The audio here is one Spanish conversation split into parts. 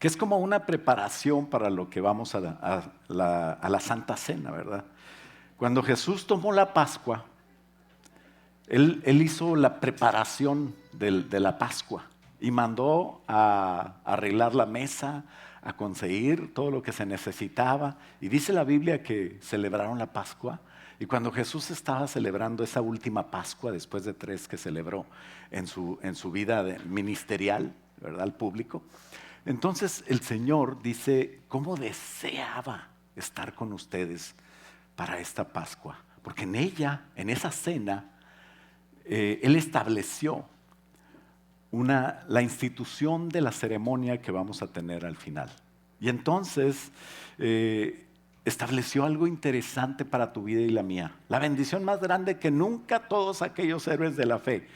que es como una preparación para lo que vamos a la Santa Cena, ¿verdad? Cuando Jesús tomó la Pascua, Él hizo la preparación de la Pascua y mandó a arreglar la mesa, a conseguir todo lo que se necesitaba. Y dice la Biblia que celebraron la Pascua. Y cuando Jesús estaba celebrando esa última Pascua, después de 3 que celebró en su vida ministerial, ¿verdad? Al público, entonces el Señor dice, ¿cómo deseaba estar con ustedes para esta Pascua? Porque en ella, en esa cena, Él estableció la institución de la ceremonia que vamos a tener al final. Y entonces estableció algo interesante para tu vida y la mía. La bendición más grande que nunca todos aquellos héroes de la fe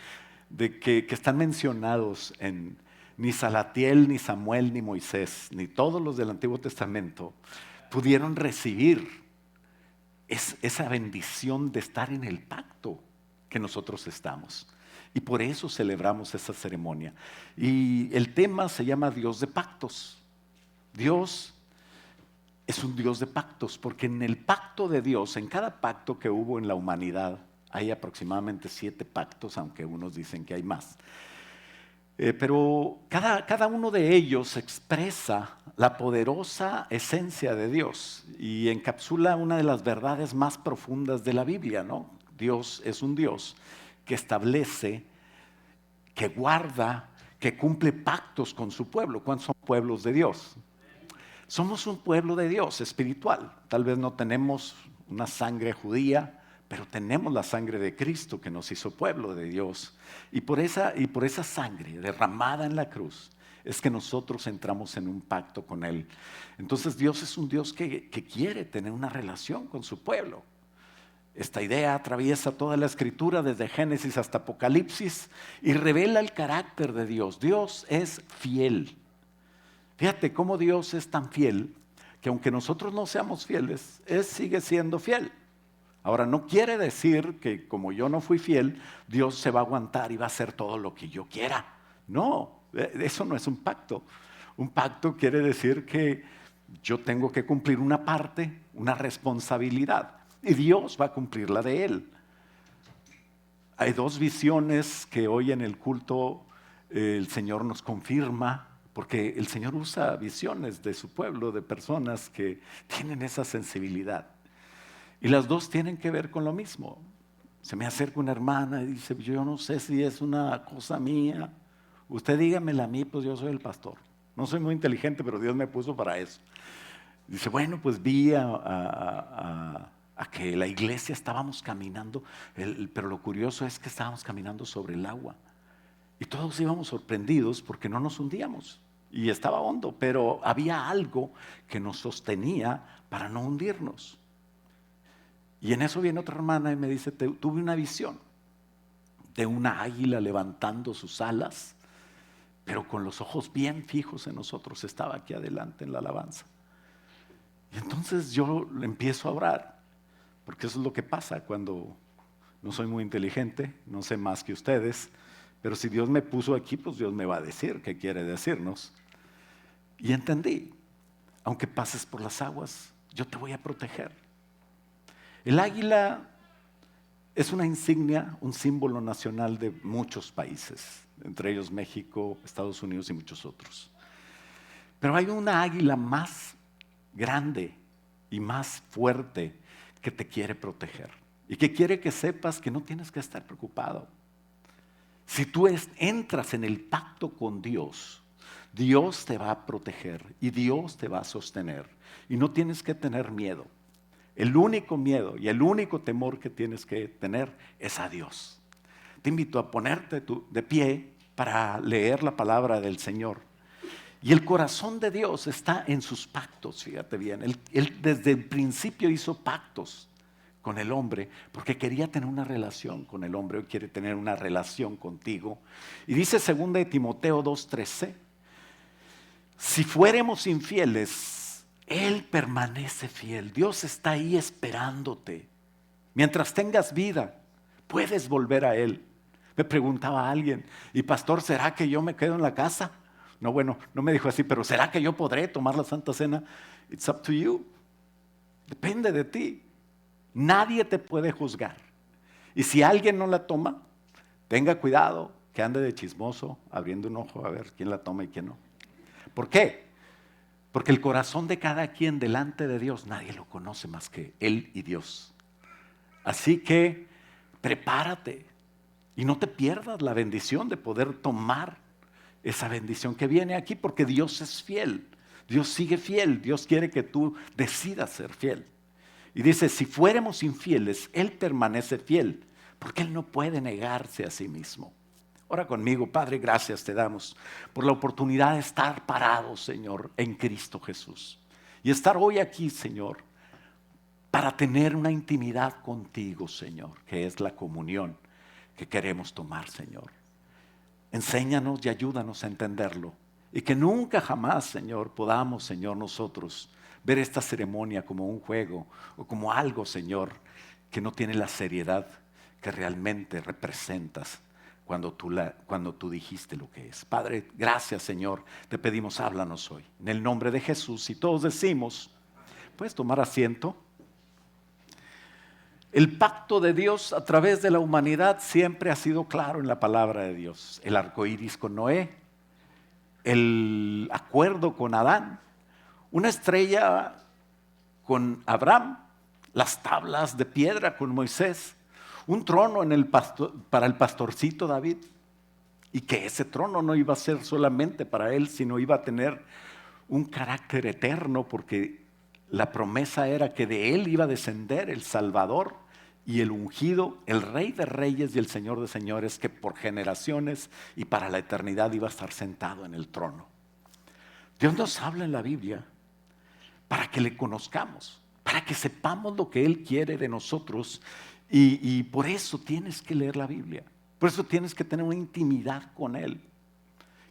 que están mencionados ni Salatiel, ni Samuel, ni Moisés, ni todos los del Antiguo Testamento pudieron recibir esa bendición de estar en el pacto que nosotros estamos. Y por eso celebramos esa ceremonia. Y el tema se llama Dios de pactos. Dios es un Dios de pactos, porque en el pacto de Dios, en cada pacto que hubo en la humanidad, hay aproximadamente 7 pactos, aunque unos dicen que hay más. Pero cada uno de ellos expresa la poderosa esencia de Dios y encapsula una de las verdades más profundas de la Biblia, ¿no? Dios es un Dios que establece, que guarda, que cumple pactos con su pueblo. ¿Cuántos son pueblos de Dios? Somos un pueblo de Dios espiritual. Tal vez no tenemos una sangre judía, pero tenemos la sangre de Cristo que nos hizo pueblo de Dios. Y por esa sangre derramada en la cruz es que nosotros entramos en un pacto con Él. Entonces Dios es un Dios que quiere tener una relación con su pueblo. Esta idea atraviesa toda la Escritura desde Génesis hasta Apocalipsis y revela el carácter de Dios. Dios es fiel. Fíjate cómo Dios es tan fiel que aunque nosotros no seamos fieles, Él sigue siendo fiel. Ahora, no quiere decir que como yo no fui fiel, Dios se va a aguantar y va a hacer todo lo que yo quiera. No, eso no es un pacto. Un pacto quiere decir que yo tengo que cumplir una parte, una responsabilidad, y Dios va a cumplir la de Él. Hay 2 visiones que hoy en el culto el Señor nos confirma, porque el Señor usa visiones de su pueblo, de personas que tienen esa sensibilidad. Y las 2 tienen que ver con lo mismo. Se me acerca una hermana y dice, yo no sé si es una cosa mía. Usted dígamela a mí, pues yo soy el pastor. No soy muy inteligente, pero Dios me puso para eso. Dice, bueno, pues vi a que la iglesia estábamos caminando, pero lo curioso es que estábamos caminando sobre el agua. Y todos íbamos sorprendidos porque no nos hundíamos. Y estaba hondo, pero había algo que nos sostenía para no hundirnos. Y en eso viene otra hermana y me dice, tuve una visión de una águila levantando sus alas, pero con los ojos bien fijos en nosotros. Estaba aquí adelante en la alabanza. Y entonces yo le empiezo a orar, porque eso es lo que pasa cuando no soy muy inteligente, no sé más que ustedes, pero si Dios me puso aquí, pues Dios me va a decir qué quiere decirnos. Y entendí, aunque pases por las aguas, yo te voy a proteger. El águila es una insignia, un símbolo nacional de muchos países, entre ellos México, Estados Unidos y muchos otros. Pero hay una águila más grande y más fuerte que te quiere proteger y que quiere que sepas que no tienes que estar preocupado. Si tú entras en el pacto con Dios, Dios te va a proteger y Dios te va a sostener y no tienes que tener miedo. El único miedo y el único temor que tienes que tener es a Dios. Te invito a ponerte de pie para leer la palabra del Señor. Y el corazón de Dios está en sus pactos, fíjate bien. Él desde el principio hizo pactos con el hombre porque quería tener una relación con el hombre. Hoy quiere tener una relación contigo. Y dice 2 de Timoteo 2:13, si fuéramos infieles, Él permanece fiel. Dios está ahí esperándote. Mientras tengas vida, puedes volver a Él. Me preguntaba alguien, y pastor, ¿será que yo me quedo en la casa? No, bueno, no me dijo así, pero ¿será que yo podré tomar la Santa Cena? It's up to you. Depende de ti. Nadie te puede juzgar. Y si alguien no la toma, tenga cuidado que ande de chismoso, abriendo un ojo a ver quién la toma y quién no. ¿Por qué? Porque el corazón de cada quien delante de Dios, nadie lo conoce más que Él y Dios. Así que prepárate y no te pierdas la bendición de poder tomar esa bendición que viene aquí, porque Dios es fiel. Dios sigue fiel. Dios quiere que tú decidas ser fiel. Y dice, si fuéramos infieles, Él permanece fiel, porque Él no puede negarse a sí mismo. Ora conmigo, Padre, gracias te damos por la oportunidad de estar parados, Señor, en Cristo Jesús. Y estar hoy aquí, Señor, para tener una intimidad contigo, Señor, que es la comunión que queremos tomar, Señor. Enséñanos y ayúdanos a entenderlo. Y que nunca jamás, Señor, podamos, Señor, nosotros ver esta ceremonia como un juego o como algo, Señor, que no tiene la seriedad que realmente representas cuando tú dijiste lo que es. Padre, gracias, Señor. Te pedimos, háblanos hoy. En el nombre de Jesús. Y todos decimos, ¿puedes tomar asiento? El pacto de Dios a través de la humanidad siempre ha sido claro en la palabra de Dios. El arco iris con Noé, el acuerdo con Adán, una estrella con Abraham, las tablas de piedra con Moisés, un trono para el pastorcito David, y que ese trono no iba a ser solamente para él, sino iba a tener un carácter eterno, porque la promesa era que de él iba a descender el Salvador y el ungido, el Rey de Reyes y el Señor de Señores, que por generaciones y para la eternidad iba a estar sentado en el trono. Dios nos habla en la Biblia para que le conozcamos, para que sepamos lo que Él quiere de nosotros, y por eso tienes que leer la Biblia, por eso tienes que tener una intimidad con Él.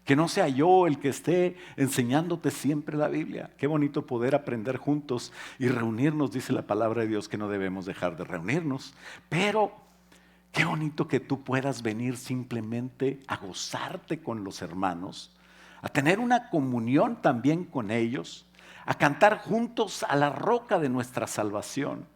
Que no sea yo el que esté enseñándote siempre la Biblia. Qué bonito poder aprender juntos y reunirnos, dice la palabra de Dios que no debemos dejar de reunirnos. Pero qué bonito que tú puedas venir simplemente a gozarte con los hermanos, a tener una comunión también con ellos, a cantar juntos a la roca de nuestra salvación,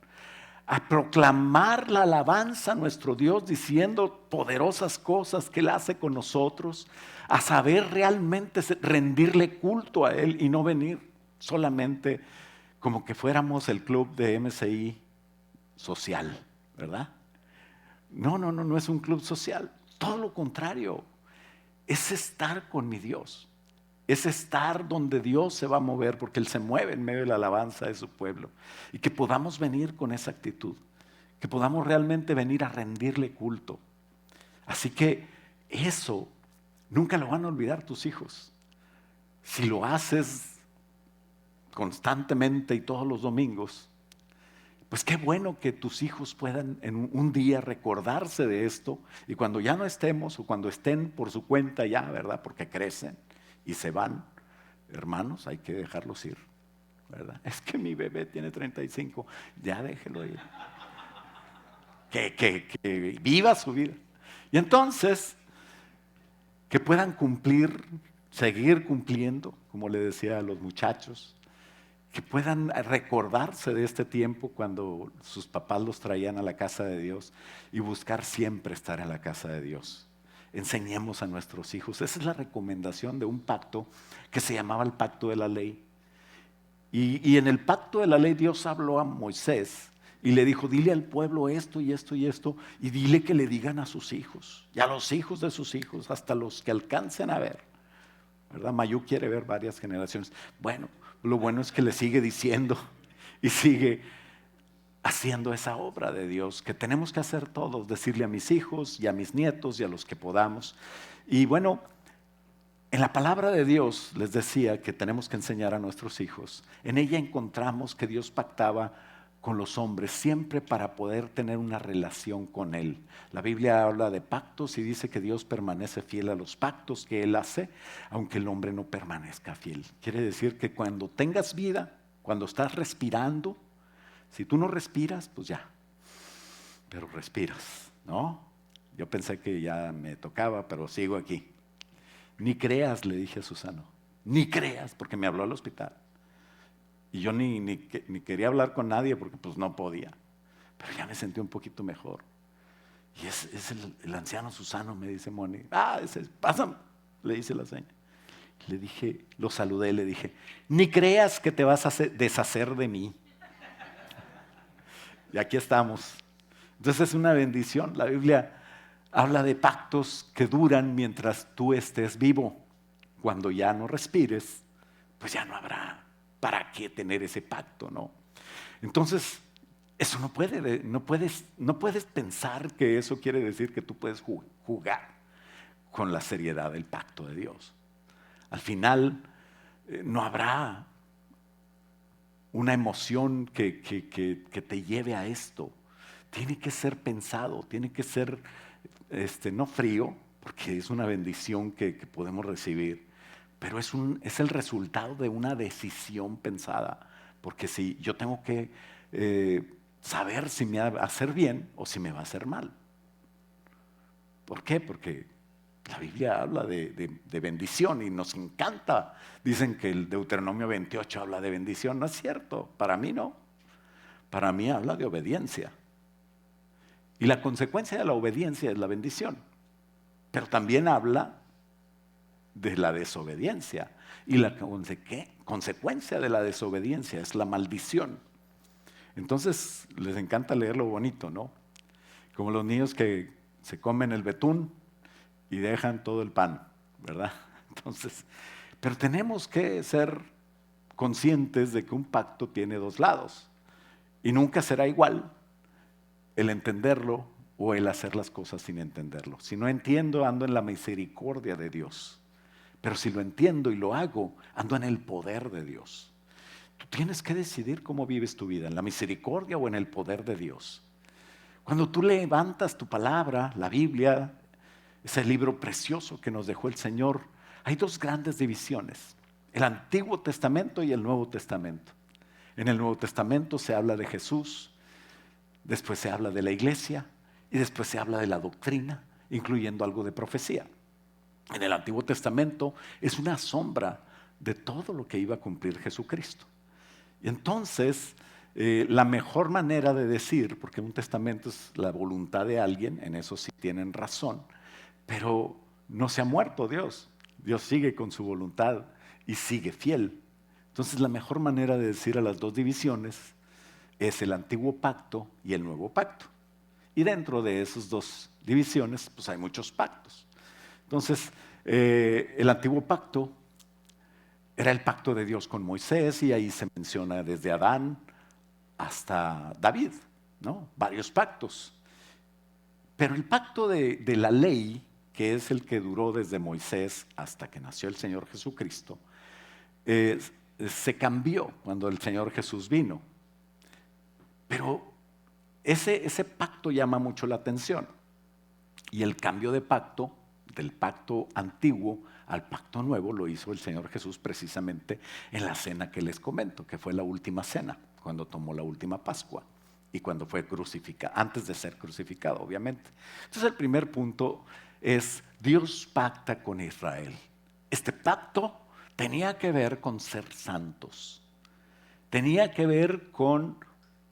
a proclamar la alabanza a nuestro Dios diciendo poderosas cosas que Él hace con nosotros, a saber realmente rendirle culto a Él y no venir solamente como que fuéramos el club de MCI social, ¿verdad? No es un club social, todo lo contrario, es estar con mi Dios. Es estar donde Dios se va a mover, porque Él se mueve en medio de la alabanza de su pueblo. Y que podamos venir con esa actitud, que podamos realmente venir a rendirle culto. Así que eso nunca lo van a olvidar tus hijos. Si lo haces constantemente y todos los domingos, pues qué bueno que tus hijos puedan en un día recordarse de esto, y cuando ya no estemos o cuando estén por su cuenta ya, ¿verdad? Porque crecen y se van, hermanos, hay que dejarlos ir, ¿verdad? Es que mi bebé tiene 35, ya déjelo ir. Que viva su vida. Y entonces, que puedan cumplir, seguir cumpliendo, como le decía a los muchachos, que puedan recordarse de este tiempo cuando sus papás los traían a la casa de Dios y buscar siempre estar en la casa de Dios. Enseñemos a nuestros hijos. Esa es la recomendación de un pacto que se llamaba el pacto de la ley. Y en el pacto de la ley Dios habló a Moisés y le dijo, dile al pueblo esto y esto y esto, y dile que le digan a sus hijos y a los hijos de sus hijos, hasta los que alcancen a ver, ¿verdad? Mayú quiere ver varias generaciones. Bueno, lo bueno es que le sigue diciendo y sigue haciendo esa obra de Dios que tenemos que hacer todos, decirle a mis hijos y a mis nietos y a los que podamos. Y bueno, en la palabra de Dios les decía que tenemos que enseñar a nuestros hijos. En ella encontramos que Dios pactaba con los hombres siempre para poder tener una relación con Él. La Biblia habla de pactos y dice que Dios permanece fiel a los pactos que Él hace, aunque el hombre no permanezca fiel. Quiere decir que cuando tengas vida, cuando estás respirando, si tú no respiras, pues ya, pero respiras, ¿no? Yo pensé que ya me tocaba, pero sigo aquí. Ni creas, le dije a Susano, ni creas, porque me habló al hospital. Y yo ni quería hablar con nadie porque pues no podía. Pero ya me sentí un poquito mejor. Y es el anciano Susano, me dice Moni. Pásame, le dice la señora. Le dije, lo saludé, le dije, ni creas que te vas a deshacer de mí. Y aquí estamos. Entonces es una bendición. La Biblia habla de pactos que duran mientras tú estés vivo. Cuando ya no respires, pues ya no habrá para qué tener ese pacto, ¿no? Entonces, eso no puedes pensar que eso quiere decir que tú puedes jugar con la seriedad del pacto de Dios. Al final, no habrá una emoción que te lleve a esto. Tiene que ser pensado, tiene que ser no frío, porque es una bendición que podemos recibir, pero es el resultado de una decisión pensada. Porque si yo tengo que saber si me va a hacer bien o si me va a hacer mal. ¿Por qué? Porque la Biblia habla de bendición y nos encanta. Dicen que el Deuteronomio 28 habla de bendición. No es cierto, para mí no. Para mí habla de obediencia. Y la consecuencia de la obediencia es la bendición. Pero también habla de la desobediencia. Y la consecuencia de la desobediencia es la maldición. Entonces, les encanta leer lo bonito, ¿no? Como los niños que se comen el betún y dejan todo el pan, ¿verdad? Entonces, pero tenemos que ser conscientes de que un pacto tiene dos lados y nunca será igual el entenderlo o el hacer las cosas sin entenderlo. Si no entiendo, ando en la misericordia de Dios. Pero si lo entiendo y lo hago, ando en el poder de Dios. Tú tienes que decidir cómo vives tu vida, en la misericordia o en el poder de Dios. Cuando tú levantas tu palabra, la Biblia, ese libro precioso que nos dejó el Señor, hay dos grandes divisiones, el Antiguo Testamento y el Nuevo Testamento. En el Nuevo Testamento se habla de Jesús, después se habla de la iglesia y después se habla de la doctrina, incluyendo algo de profecía. En el Antiguo Testamento es una sombra de todo lo que iba a cumplir Jesucristo. Y entonces, la mejor manera de decir, porque un testamento es la voluntad de alguien, en eso sí tienen razón, pero no se ha muerto Dios. Dios sigue con su voluntad y sigue fiel. Entonces, la mejor manera de decir a las dos divisiones es el antiguo pacto y el nuevo pacto. Y dentro de esas dos divisiones, pues hay muchos pactos. Entonces, el antiguo pacto era el pacto de Dios con Moisés y ahí se menciona desde Adán hasta David, ¿no? Varios pactos. Pero el pacto de la ley, que es el que duró desde Moisés hasta que nació el Señor Jesucristo, se cambió cuando el Señor Jesús vino. Pero ese pacto llama mucho la atención. Y el cambio de pacto, del pacto antiguo al pacto nuevo, lo hizo el Señor Jesús precisamente en la cena que les comento, que fue la última cena, cuando tomó la última Pascua y cuando fue crucificado, antes de ser crucificado, obviamente. Entonces el primer punto es, Dios pacta con Israel. Este pacto tenía que ver con ser santos, tenía que ver con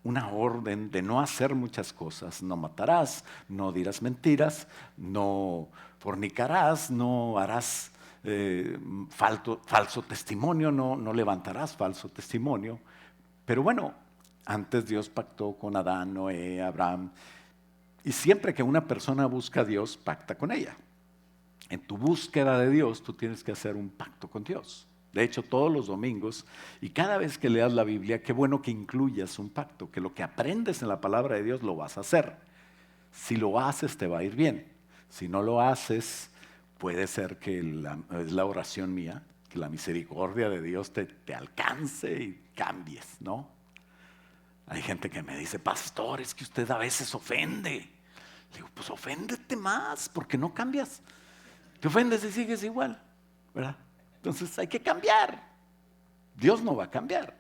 una orden de no hacer muchas cosas. No matarás, no dirás mentiras, no fornicarás, no harás falso testimonio, no levantarás falso testimonio. Pero bueno, antes Dios pactó con Adán, Noé, Abraham, y siempre que una persona busca a Dios, pacta con ella. En tu búsqueda de Dios, tú tienes que hacer un pacto con Dios. De hecho, todos los domingos y cada vez que leas la Biblia, qué bueno que incluyas un pacto, que lo que aprendes en la palabra de Dios lo vas a hacer. Si lo haces, te va a ir bien. Si no lo haces, puede ser que es la oración mía, que la misericordia de Dios te alcance y cambies, ¿no? Hay gente que me dice, pastor, es que usted a veces ofende. Le digo, pues oféndete más, porque no cambias. Te ofendes y sigues igual, ¿verdad? Entonces hay que cambiar. Dios no va a cambiar.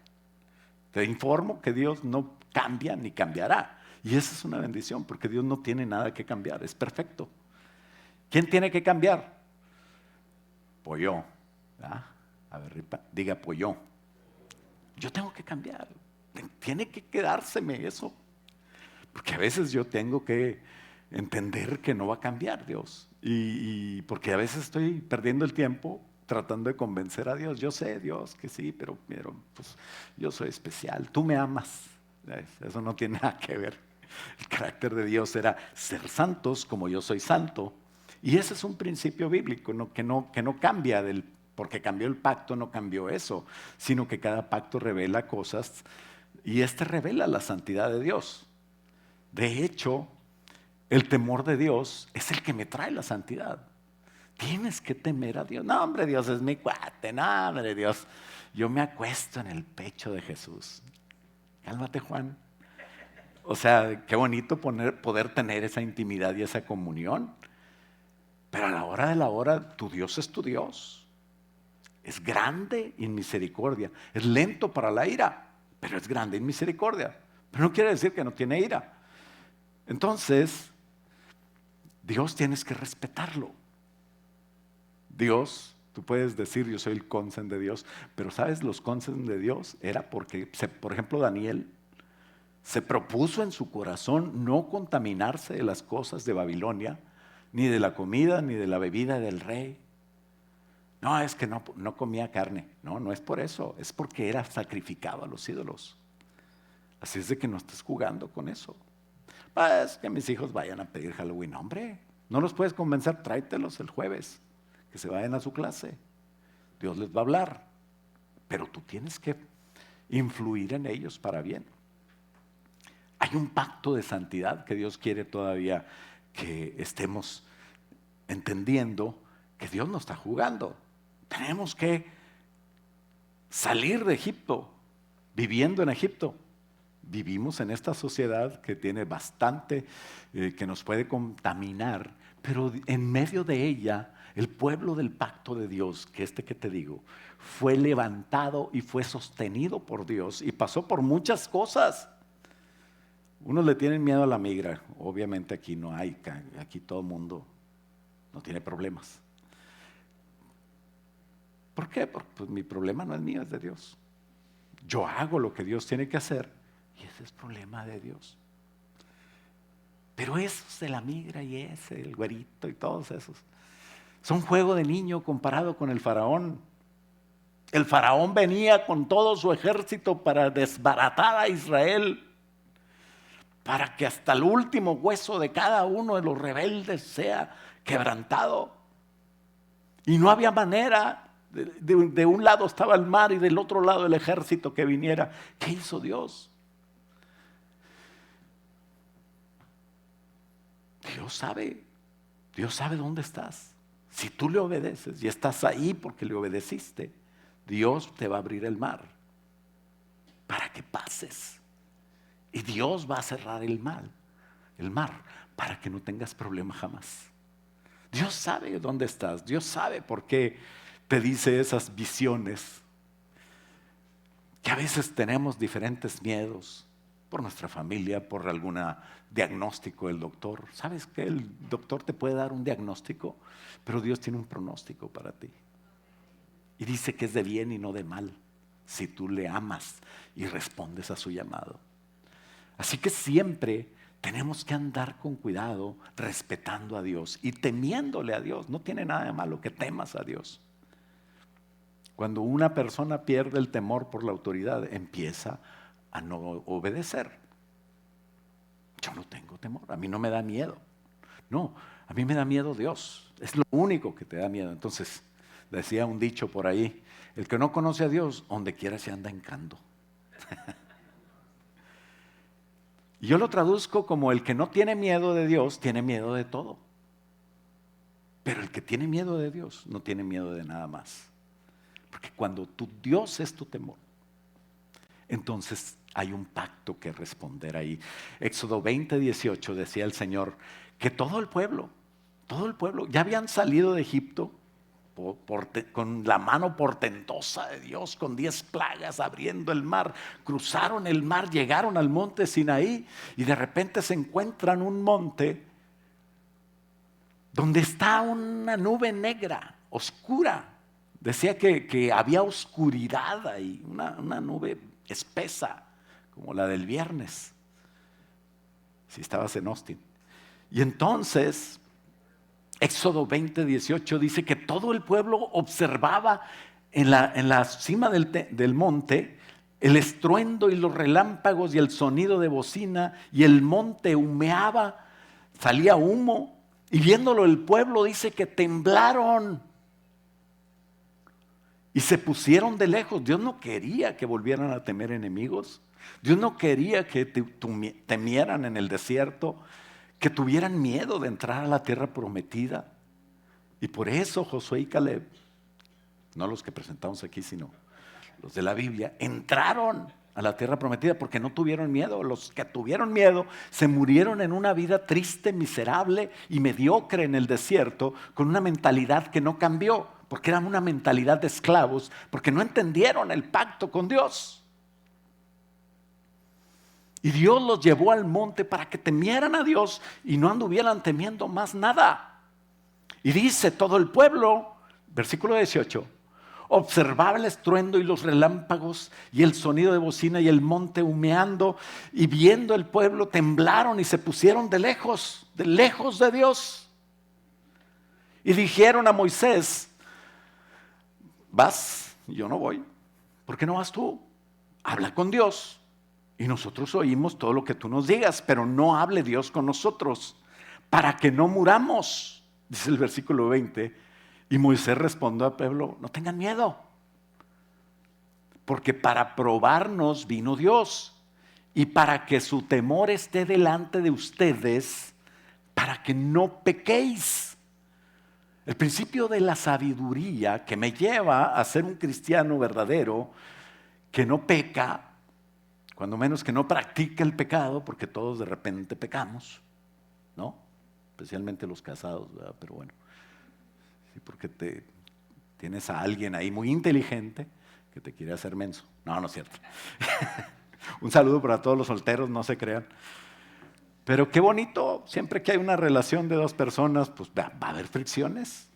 Te informo que Dios no cambia ni cambiará. Y esa es una bendición, porque Dios no tiene nada que cambiar, es perfecto. ¿Quién tiene que cambiar? pollo. ¿Ah? A ver, diga pollo. Yo tengo que cambiar. Tiene que quedárseme eso. Porque a veces yo tengo que entender que no va a cambiar Dios. Y porque a veces estoy perdiendo el tiempo tratando de convencer a Dios. Yo sé, Dios, que sí, pero pues, yo soy especial. Tú me amas. Eso no tiene nada que ver. El carácter de Dios era ser santos como yo soy santo. Y ese es un principio bíblico, que no cambia porque cambió el pacto, no cambió eso, sino que cada pacto revela cosas y este revela la santidad de Dios. De hecho, el temor de Dios es el que me trae la santidad. Tienes que temer a Dios. No, hombre, Dios es mi cuate. No, hombre, Dios. Yo me acuesto en el pecho de Jesús. Cálmate, Juan. O sea, qué bonito poder tener esa intimidad y esa comunión. Pero a la hora de la hora, tu Dios es tu Dios. Es grande en misericordia. Es lento para la ira, pero es grande en misericordia. Pero no quiere decir que no tiene ira. Entonces, Dios tienes que respetarlo. Dios, tú puedes decir yo soy el cónsen de Dios, pero sabes, los cónsen de Dios era porque, por ejemplo, Daniel se propuso en su corazón no contaminarse de las cosas de Babilonia, ni de la comida, ni de la bebida del rey. No, es que no comía carne. No es por eso, es porque era sacrificado a los ídolos. Así es de que no estés jugando con eso. Es que mis hijos vayan a pedir Halloween. Hombre, no los puedes convencer, tráetelos el jueves, que se vayan a su clase. Dios les va a hablar, pero tú tienes que influir en ellos para bien. Hay un pacto de santidad que Dios quiere todavía que estemos entendiendo que Dios no está jugando. Tenemos que salir de Egipto, viviendo en Egipto. Vivimos en esta sociedad que tiene bastante, que nos puede contaminar, pero en medio de ella, el pueblo del pacto de Dios, que te digo, fue levantado y fue sostenido por Dios y pasó por muchas cosas. Unos le tienen miedo a la migra, obviamente aquí no hay, aquí todo el mundo no tiene problemas. ¿Por qué? Porque pues, mi problema no es mío, es de Dios. Yo hago lo que Dios tiene que hacer y ese es problema de Dios. Pero esos de la migra y el güerito y todos esos, son juego de niño comparado con el faraón. El faraón venía con todo su ejército para desbaratar a Israel, para que hasta el último hueso de cada uno de los rebeldes sea quebrantado. Y no había manera. De un lado estaba el mar y del otro lado el ejército que viniera. ¿Qué hizo Dios? Dios sabe dónde estás. Si tú le obedeces y estás ahí porque le obedeciste, Dios te va a abrir el mar para que pases. Y Dios va a cerrar el mar para que no tengas problema jamás. Dios sabe dónde estás. Dios sabe por qué te dice esas visiones. Que a veces tenemos diferentes miedos por nuestra familia, por algún diagnóstico del doctor. ¿Sabes que el doctor te puede dar un diagnóstico? Pero Dios tiene un pronóstico para ti. Y dice que es de bien y no de mal, si tú le amas y respondes a su llamado. Así que siempre tenemos que andar con cuidado, respetando a Dios y temiéndole a Dios. No tiene nada de malo que temas a Dios. Cuando una persona pierde el temor por la autoridad, empieza a no obedecer. Yo no tengo temor, a mí no me da miedo. No, a mí me da miedo Dios. Es lo único que te da miedo. Entonces, decía un dicho por ahí, el que no conoce a Dios, donde quiera se anda hincando. Y yo lo traduzco como el que no tiene miedo de Dios, tiene miedo de todo. Pero el que tiene miedo de Dios, no tiene miedo de nada más. Porque cuando tu Dios es tu temor, entonces hay un pacto que responder ahí. Éxodo 20:18 decía el Señor que todo el pueblo, ya habían salido de Egipto con la mano portentosa de Dios, con 10 plagas abriendo el mar, cruzaron el mar, llegaron al monte Sinaí y de repente se encuentran un monte donde está una nube negra, oscura. Decía que había oscuridad ahí, una nube espesa, como la del viernes, si estabas en Austin. Y entonces, Éxodo 20:18 dice que todo el pueblo observaba en la cima del monte el estruendo y los relámpagos y el sonido de bocina, y el monte humeaba, salía humo, y viéndolo el pueblo dice que temblaron y se pusieron de lejos. Dios no quería que volvieran a temer enemigos. Dios no quería que temieran en el desierto, que tuvieran miedo de entrar a la tierra prometida. Y por eso Josué y Caleb, no los que presentamos aquí, sino los de la Biblia, entraron a la tierra prometida porque no tuvieron miedo. Los que tuvieron miedo se murieron en una vida triste, miserable y mediocre en el desierto, con una mentalidad que no cambió, porque era una mentalidad de esclavos, porque no entendieron el pacto con Dios. Y Dios los llevó al monte para que temieran a Dios y no anduvieran temiendo más nada. Y dice todo el pueblo, versículo 18, observaba el estruendo y los relámpagos y el sonido de bocina y el monte humeando, y viendo el pueblo temblaron y se pusieron de lejos de Dios. Y dijeron a Moisés, vas, yo no voy. ¿Por qué no vas tú? Habla con Dios y nosotros oímos todo lo que tú nos digas, pero no hable Dios con nosotros para que no muramos, dice el versículo 20. Y Moisés respondió al pueblo, no tengan miedo, porque para probarnos vino Dios y para que su temor esté delante de ustedes, para que no pequéis. El principio de la sabiduría que me lleva a ser un cristiano verdadero, que no peca, cuando menos que no practica el pecado, porque todos de repente pecamos, ¿no? Especialmente los casados, ¿verdad? Pero bueno. Porque tienes a alguien ahí muy inteligente que te quiere hacer menso. No, no es cierto. Un saludo para todos los solteros, no se crean. Pero qué bonito, siempre que hay una relación de dos personas, pues va a haber fricciones.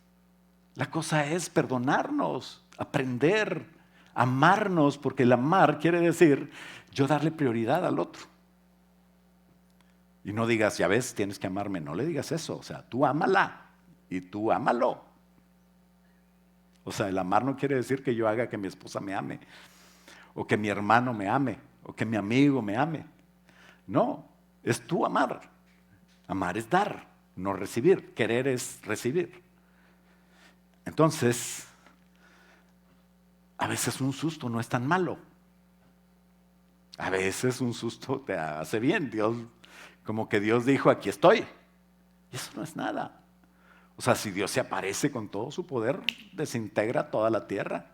La cosa es perdonarnos, aprender, amarnos, porque el amar quiere decir yo darle prioridad al otro. Y no digas, ya ves, tienes que amarme, no le digas eso. O sea, tú ámala y tú ámalo. O sea, el amar no quiere decir que yo haga que mi esposa me ame, o que mi hermano me ame, o que mi amigo me ame. No, es tú amar. Amar es dar, no recibir. Querer es recibir. Entonces, a veces un susto no es tan malo. A veces un susto te hace bien. Dios, como que Dios dijo, aquí estoy. Y eso no es nada. O sea, si Dios se aparece con todo su poder, desintegra toda la tierra.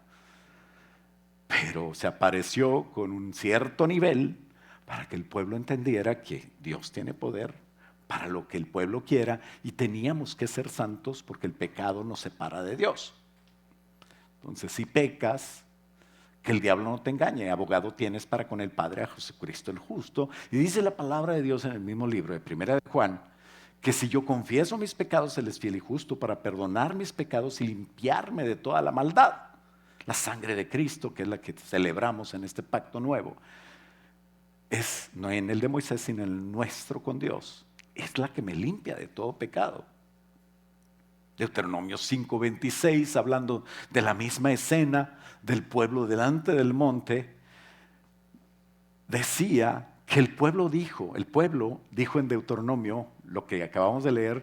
Pero se apareció con un cierto nivel para que el pueblo entendiera que Dios tiene poder para lo que el pueblo quiera y teníamos que ser santos porque el pecado nos separa de Dios. Entonces, si pecas, que el diablo no te engañe, abogado tienes para con el Padre a Jesucristo el justo. Y dice la palabra de Dios en el mismo libro de Primera de Juan, que si yo confieso mis pecados, Él es fiel y justo para perdonar mis pecados y limpiarme de toda la maldad. La sangre de Cristo, que es la que celebramos en este pacto nuevo, es no en el de Moisés, sino en el nuestro con Dios. Es la que me limpia de todo pecado. Deuteronomio 5:26, hablando de la misma escena del pueblo delante del monte, decía que el pueblo dijo en Deuteronomio, lo que acabamos de leer,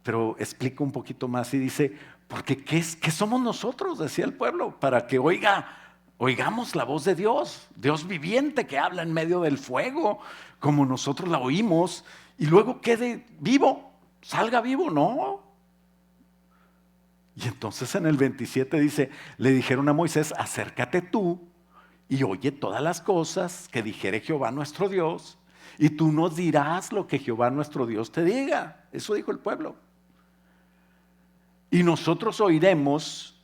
pero explica un poquito más y dice, porque ¿qué somos nosotros? Decía el pueblo, para que oigamos la voz de Dios, Dios viviente que habla en medio del fuego, como nosotros la oímos, y luego quede vivo, salga vivo, ¿no? Y entonces en el 27 dice, le dijeron a Moisés, acércate tú y oye todas las cosas que dijere Jehová nuestro Dios, y tú nos dirás lo que Jehová nuestro Dios te diga. Eso dijo el pueblo. Y nosotros oiremos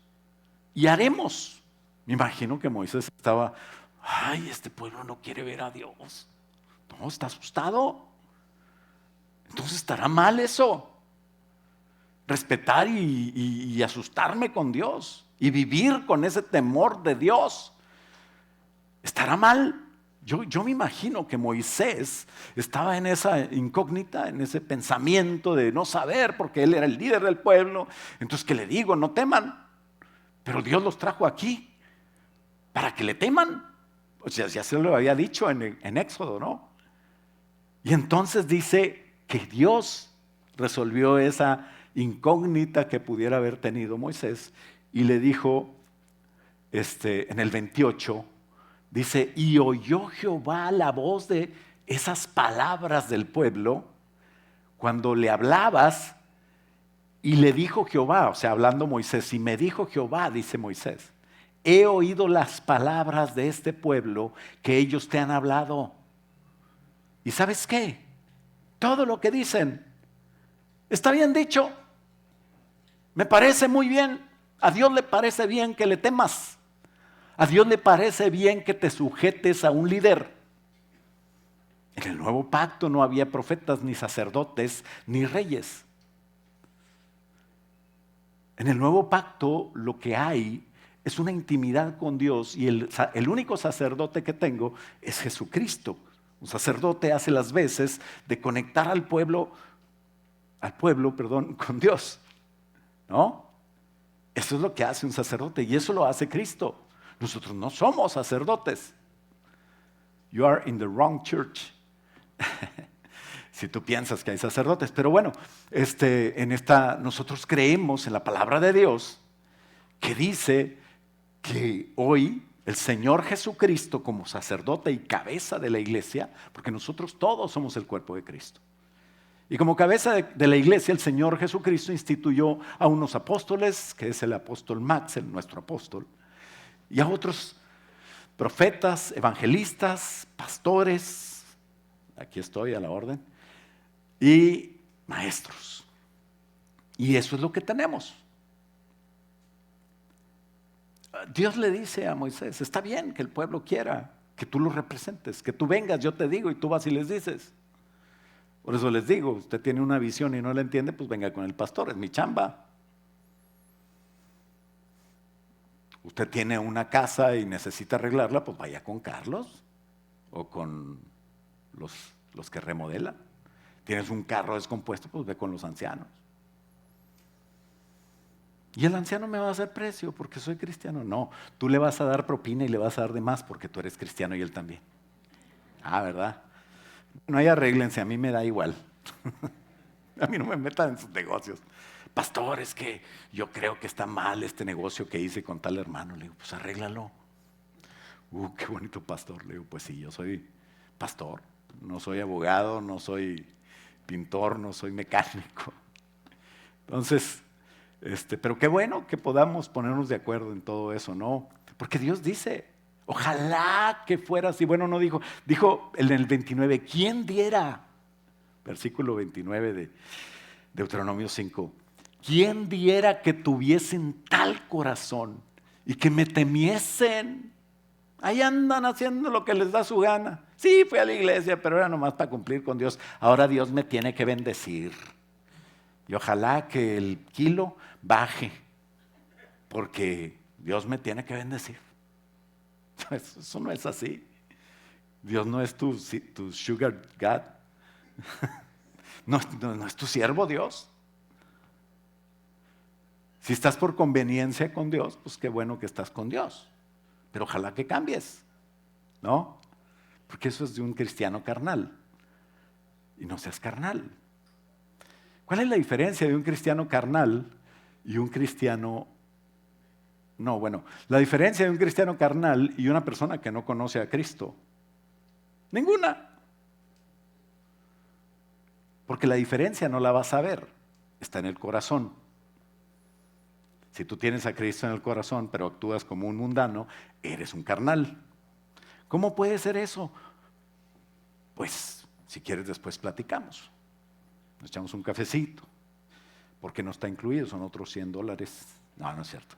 y haremos. Me imagino que Moisés estaba, ay, este pueblo no quiere ver a Dios. No, está asustado. Entonces estará mal eso. respetar y asustarme con Dios y vivir con ese temor de Dios. ¿Estará mal? Yo me imagino que Moisés estaba en esa incógnita, en ese pensamiento de no saber, porque él era el líder del pueblo. Entonces, ¿qué le digo? No teman. Pero Dios los trajo aquí para que le teman. O sea, ya se lo había dicho en Éxodo, ¿no? Y entonces dice que Dios resolvió esa incógnita que pudiera haber tenido Moisés y le dijo, en el 28, dice, y oyó Jehová la voz de esas palabras del pueblo cuando le hablabas, y le dijo Jehová, o sea, hablando Moisés, y me dijo Jehová, dice Moisés, he oído las palabras de este pueblo que ellos te han hablado. ¿Y sabes qué? Todo lo que dicen está bien dicho. Me parece muy bien. A Dios le parece bien que le temas. A Dios le parece bien que te sujetes a un líder. En el nuevo pacto no había profetas, ni sacerdotes, ni reyes. En el nuevo pacto lo que hay es una intimidad con Dios y el único sacerdote que tengo es Jesucristo. Un sacerdote hace las veces de conectar al pueblo, con Dios, ¿no? Eso es lo que hace un sacerdote y eso lo hace Cristo. Nosotros no somos sacerdotes. You are in the wrong church. Si tú piensas que hay sacerdotes, pero bueno, nosotros creemos en la palabra de Dios que dice que hoy el Señor Jesucristo como sacerdote y cabeza de la iglesia, porque nosotros todos somos el cuerpo de Cristo. Y como cabeza de la iglesia, el Señor Jesucristo instituyó a unos apóstoles, que es el apóstol Max, nuestro apóstol, y a otros profetas, evangelistas, pastores, aquí estoy a la orden, y maestros. Y eso es lo que tenemos. Dios le dice a Moisés, está bien que el pueblo quiera que tú lo representes, que tú vengas, yo te digo, y tú vas y les dices. Por eso les digo, usted tiene una visión y no la entiende, pues venga con el pastor, es mi chamba. Usted tiene una casa y necesita arreglarla, pues vaya con Carlos o con los que remodelan. Tienes un carro descompuesto, pues ve con los ancianos. Y el anciano me va a hacer precio porque soy cristiano. No, tú le vas a dar propina y le vas a dar de más porque tú eres cristiano y él también. Ah, ¿verdad? No hay arréglense, a mí me da igual. A mí no me metan en sus negocios. Pastor, es que yo creo que está mal este negocio que hice con tal hermano. Le digo, pues arréglalo. Qué bonito pastor. Le digo, pues sí, yo soy pastor. No soy abogado, no soy pintor, no soy mecánico. Entonces, pero qué bueno que podamos ponernos de acuerdo en todo eso, ¿no? Porque Dios dice, ojalá que fuera así. Bueno, no dijo en el 29, ¿quién diera? Versículo 29 de Deuteronomio 5. ¿Quién diera que tuviesen tal corazón y que me temiesen? Ahí andan haciendo lo que les da su gana. Sí, fui a la iglesia, pero era nomás para cumplir con Dios. Ahora Dios me tiene que bendecir. Y ojalá que el kilo baje, porque Dios me tiene que bendecir. Eso no es así. Dios no es tu sugar God. No es tu siervo Dios. Si estás por conveniencia con Dios, pues qué bueno que estás con Dios. Pero ojalá que cambies, ¿no? Porque eso es de un cristiano carnal. Y no seas carnal. ¿Cuál es la diferencia de un cristiano carnal y un cristiano? No, bueno, la diferencia de un cristiano carnal y una persona que no conoce a Cristo. Ninguna. Porque la diferencia no la vas a ver, está en el corazón. Si tú tienes a Cristo en el corazón, pero actúas como un mundano, eres un carnal. ¿Cómo puede ser eso? Pues, si quieres después platicamos. Nos echamos un cafecito, porque no está incluido, son otros $100. No, no es cierto.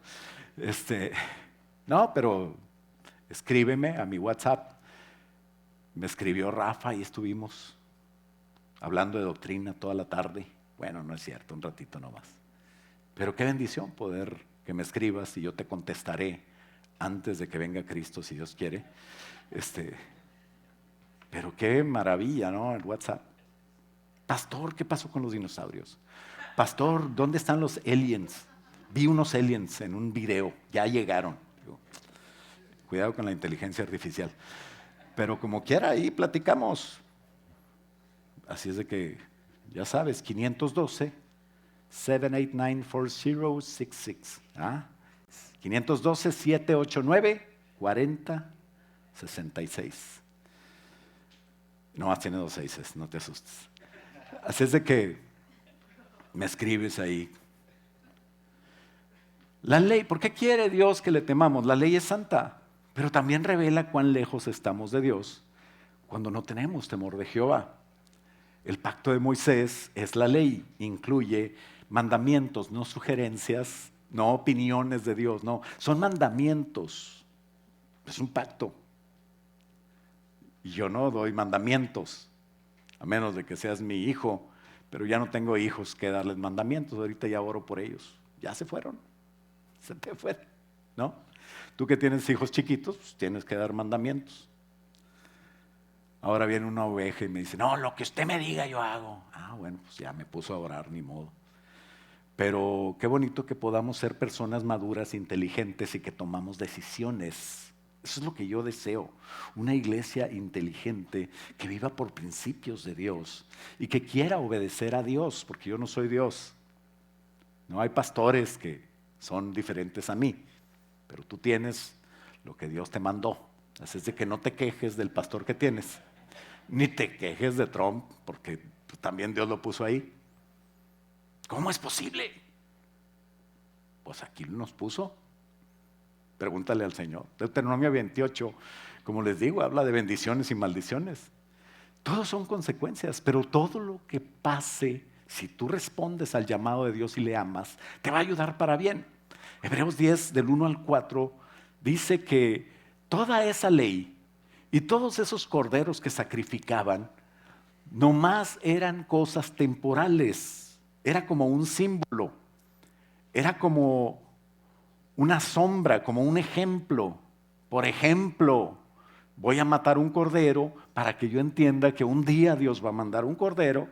No, pero escríbeme a mi WhatsApp. Me escribió Rafa y estuvimos hablando de doctrina toda la tarde. Bueno, no es cierto, un ratito nomás. Pero qué bendición poder que me escribas y yo te contestaré antes de que venga Cristo, si Dios quiere. Pero qué maravilla, ¿no? El WhatsApp. Pastor, ¿qué pasó con los dinosaurios? Pastor, ¿dónde están los aliens? Vi unos aliens en un video, ya llegaron. Digo, cuidado con la inteligencia artificial. Pero como quiera, ahí platicamos. Así es de que, ya sabes, 512-789-4066. 512-789-4066. No más tiene 2 6, no te asustes. Así es de que me escribes ahí. La ley, ¿por qué quiere Dios que le temamos? La ley es santa, pero también revela cuán lejos estamos de Dios cuando no tenemos temor de Jehová. El pacto de Moisés es la ley, incluye mandamientos, no sugerencias, no opiniones de Dios, no, son mandamientos, es un pacto. Y yo no doy mandamientos, a menos de que seas mi hijo, pero ya no tengo hijos que darles mandamientos, ahorita ya oro por ellos, ya se fueron, se te fueron, ¿no? Tú que tienes hijos chiquitos, pues tienes que dar mandamientos. Ahora viene una oveja y me dice, no, lo que usted me diga yo hago. Bueno, pues ya me puso a orar, ni modo. Pero qué bonito que podamos ser personas maduras, inteligentes y que tomamos decisiones. Eso es lo que yo deseo, una iglesia inteligente que viva por principios de Dios y que quiera obedecer a Dios, porque yo no soy Dios. No hay pastores que son diferentes a mí, pero tú tienes lo que Dios te mandó. Así es de que no te quejes del pastor que tienes, ni te quejes de Trump, porque también Dios lo puso ahí. ¿Cómo es posible? Pues aquí nos puso. Pregúntale al Señor. Deuteronomio 28, como les digo, habla de bendiciones y maldiciones. Todos son consecuencias, pero todo lo que pase, si tú respondes al llamado de Dios y le amas, te va a ayudar para bien. Hebreos 10, del 1 al 4, dice que toda esa ley y todos esos corderos que sacrificaban, nomás eran cosas temporales. Era como un símbolo, era como una sombra, como un ejemplo. Por ejemplo, voy a matar un cordero para que yo entienda que un día Dios va a mandar un cordero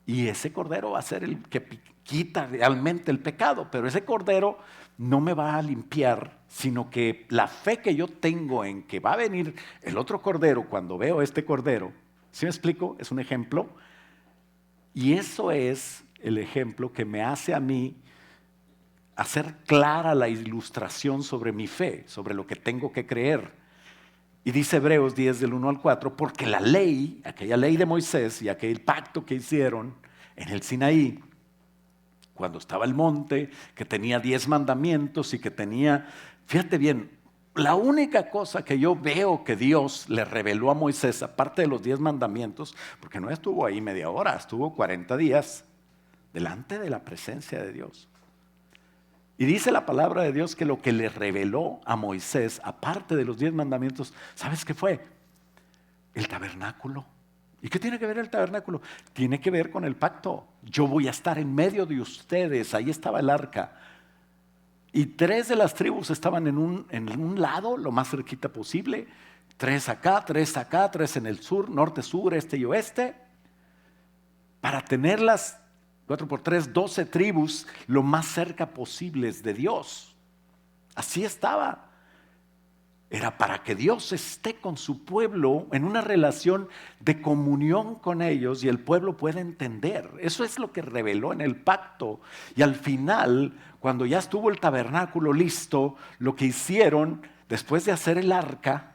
y ese cordero va a ser el que quita realmente el pecado, pero ese cordero no me va a limpiar, sino que la fe que yo tengo en que va a venir el otro cordero cuando veo este cordero, ¿sí me explico? Es un ejemplo. Y eso es el ejemplo que me hace a mí hacer clara la ilustración sobre mi fe, sobre lo que tengo que creer. Y dice Hebreos 10 del 1 al 4, porque la ley, aquella ley de Moisés y aquel pacto que hicieron en el Sinaí, cuando estaba el monte, que tenía 10 mandamientos y que tenía, fíjate bien, la única cosa que yo veo que Dios le reveló a Moisés, aparte de los 10 mandamientos, porque no estuvo ahí media hora, estuvo 40 días delante de la presencia de Dios. Y dice la palabra de Dios que lo que le reveló a Moisés, aparte de los 10 mandamientos, ¿sabes qué fue? El tabernáculo. ¿Y qué tiene que ver el tabernáculo? Tiene que ver con el pacto. Yo voy a estar en medio de ustedes. Ahí estaba el arca. Y 3 de las tribus estaban en un lado, lo más cerquita posible. 3 acá, 3 en el sur, norte, sur, este y oeste. Para tenerlas 4 por 3, 12 tribus, lo más cerca posibles de Dios. Así estaba. Era para que Dios esté con su pueblo en una relación de comunión con ellos y el pueblo pueda entender. Eso es lo que reveló en el pacto. Y al final, cuando ya estuvo el tabernáculo listo, lo que hicieron, después de hacer el arca,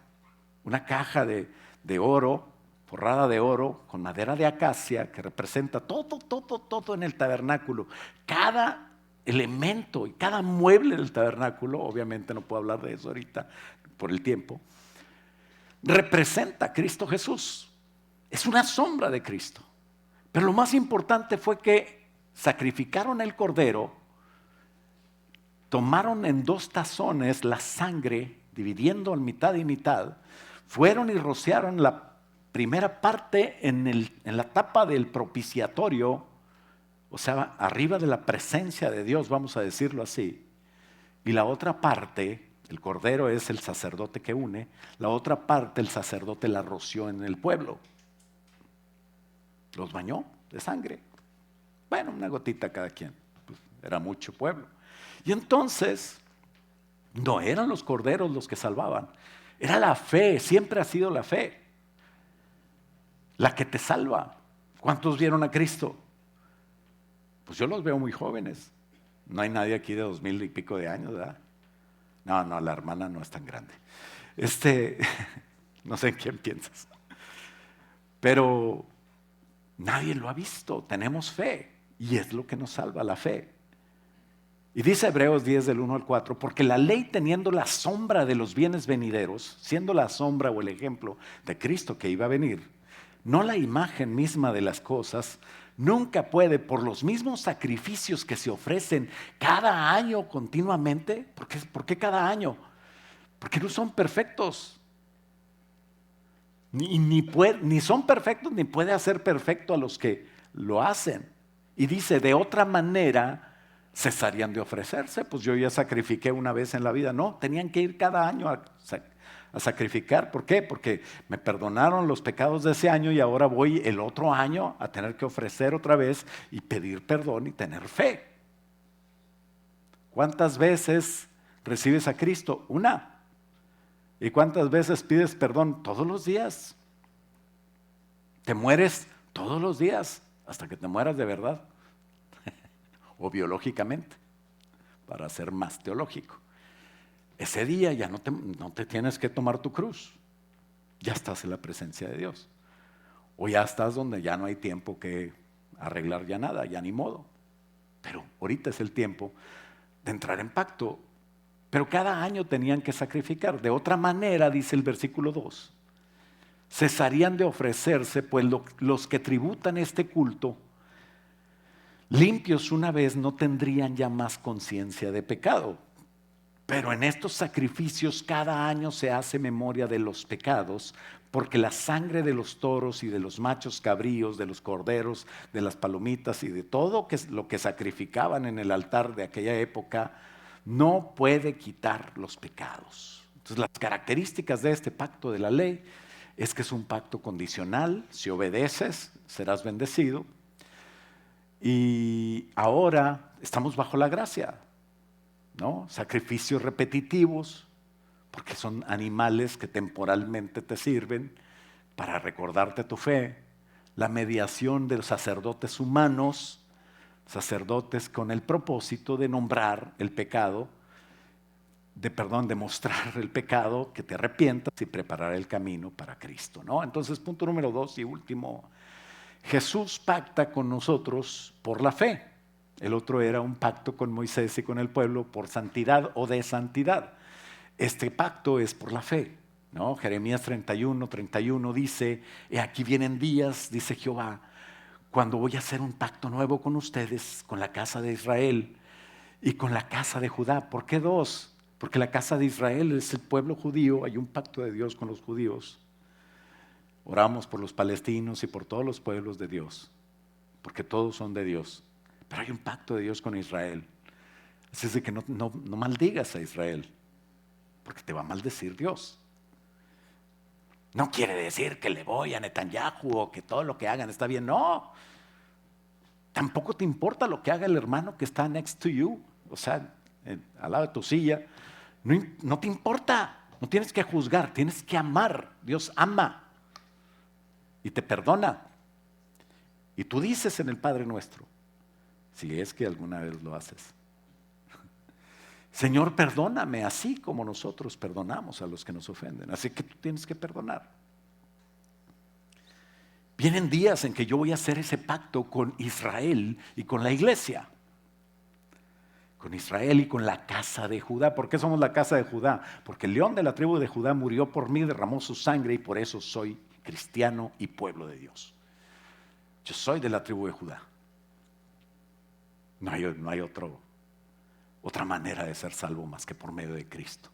una caja de oro, forrada de oro, con madera de acacia, que representa todo en el tabernáculo. Cada elemento y cada mueble del tabernáculo, obviamente no puedo hablar de eso ahorita por el tiempo, representa a Cristo Jesús. Es una sombra de Cristo. Pero lo más importante fue que sacrificaron el cordero, tomaron en 2 tazones la sangre, dividiendo en mitad y mitad, fueron y rociaron la primera parte en la tapa del propiciatorio, o sea, arriba de la presencia de Dios, vamos a decirlo así. Y la otra parte, el cordero es el sacerdote que une, la otra parte el sacerdote la roció en el pueblo. Los bañó de sangre. Bueno, una gotita cada quien, pues era mucho pueblo. Y entonces, no eran los corderos los que salvaban, era la fe, siempre ha sido la fe, la que te salva. ¿Cuántos vieron a Cristo? Pues yo los veo muy jóvenes. No hay nadie aquí de 2000 y pico de años, ¿verdad? No, la hermana no es tan grande. No sé en quién piensas. Pero nadie lo ha visto, tenemos fe y es lo que nos salva, la fe. Y dice Hebreos 10 del 1 al 4, porque la ley teniendo la sombra de los bienes venideros, siendo la sombra o el ejemplo de Cristo que iba a venir, no la imagen misma de las cosas, nunca puede por los mismos sacrificios que se ofrecen cada año continuamente. ¿Por qué cada año? Porque no son perfectos. Ni son perfectos, ni puede hacer perfecto a los que lo hacen. Y dice, de otra manera cesarían de ofrecerse. Pues yo ya sacrifiqué una vez en la vida. No, tenían que ir cada año a sacrificar. ¿Por qué? Porque me perdonaron los pecados de ese año y ahora voy el otro año a tener que ofrecer otra vez y pedir perdón y tener fe. ¿Cuántas veces recibes a Cristo? Una. ¿Y cuántas veces pides perdón? Todos los días. Te mueres todos los días hasta que te mueras de verdad. O biológicamente, para ser más teológico. Ese día ya no te tienes que tomar tu cruz. Ya estás en la presencia de Dios. O ya estás donde ya no hay tiempo que arreglar ya nada, ya ni modo. Pero ahorita es el tiempo de entrar en pacto. Pero cada año tenían que sacrificar. De otra manera, dice el versículo 2, cesarían de ofrecerse, pues los que tributan este culto, limpios una vez, no tendrían ya más conciencia de pecado. Pero en estos sacrificios cada año se hace memoria de los pecados, porque la sangre de los toros y de los machos cabríos, de los corderos, de las palomitas y de todo lo que sacrificaban en el altar de aquella época, no puede quitar los pecados. Entonces, las características de este pacto de la ley es que es un pacto condicional. Si obedeces, serás bendecido. Y ahora estamos bajo la gracia, ¿no? Sacrificios repetitivos, porque son animales que temporalmente te sirven para recordarte tu fe. La mediación de los sacerdotes humanos, sacerdotes con el propósito de nombrar el pecado, de mostrar el pecado, que te arrepientas y preparar el camino para Cristo, ¿no? Entonces, punto número 2 y último, Jesús pacta con nosotros por la fe. El otro era un pacto con Moisés y con el pueblo por santidad o de santidad. Este pacto es por la fe, ¿no? Jeremías 31 dice, aquí vienen días, dice Jehová, cuando voy a hacer un pacto nuevo con ustedes, con la casa de Israel y con la casa de Judá. ¿Por qué dos? Porque la casa de Israel es el pueblo judío, hay un pacto de Dios con los judíos. Oramos por los palestinos y por todos los pueblos de Dios, porque todos son de Dios. Pero hay un pacto de Dios con Israel. Así es de que no maldigas a Israel, porque te va a maldecir Dios. No quiere decir que le voy a Netanyahu o que todo lo que hagan está bien. No. Tampoco te importa lo que haga el hermano que está next to you, o sea, al lado de tu silla. No te importa. No tienes que juzgar, tienes que amar. Dios ama y te perdona. Y tú dices en el Padre Nuestro, si es que alguna vez lo haces, Señor, perdóname así como nosotros perdonamos a los que nos ofenden. Así que tú tienes que perdonar. Vienen días en que yo voy a hacer ese pacto con Israel y con la iglesia. Con Israel y con la casa de Judá. ¿Por qué somos la casa de Judá? Porque el león de la tribu de Judá murió por mí, derramó su sangre y por eso soy cristiano y pueblo de Dios. Yo soy de la tribu de Judá. No hay otra manera de ser salvo más que por medio de Cristo.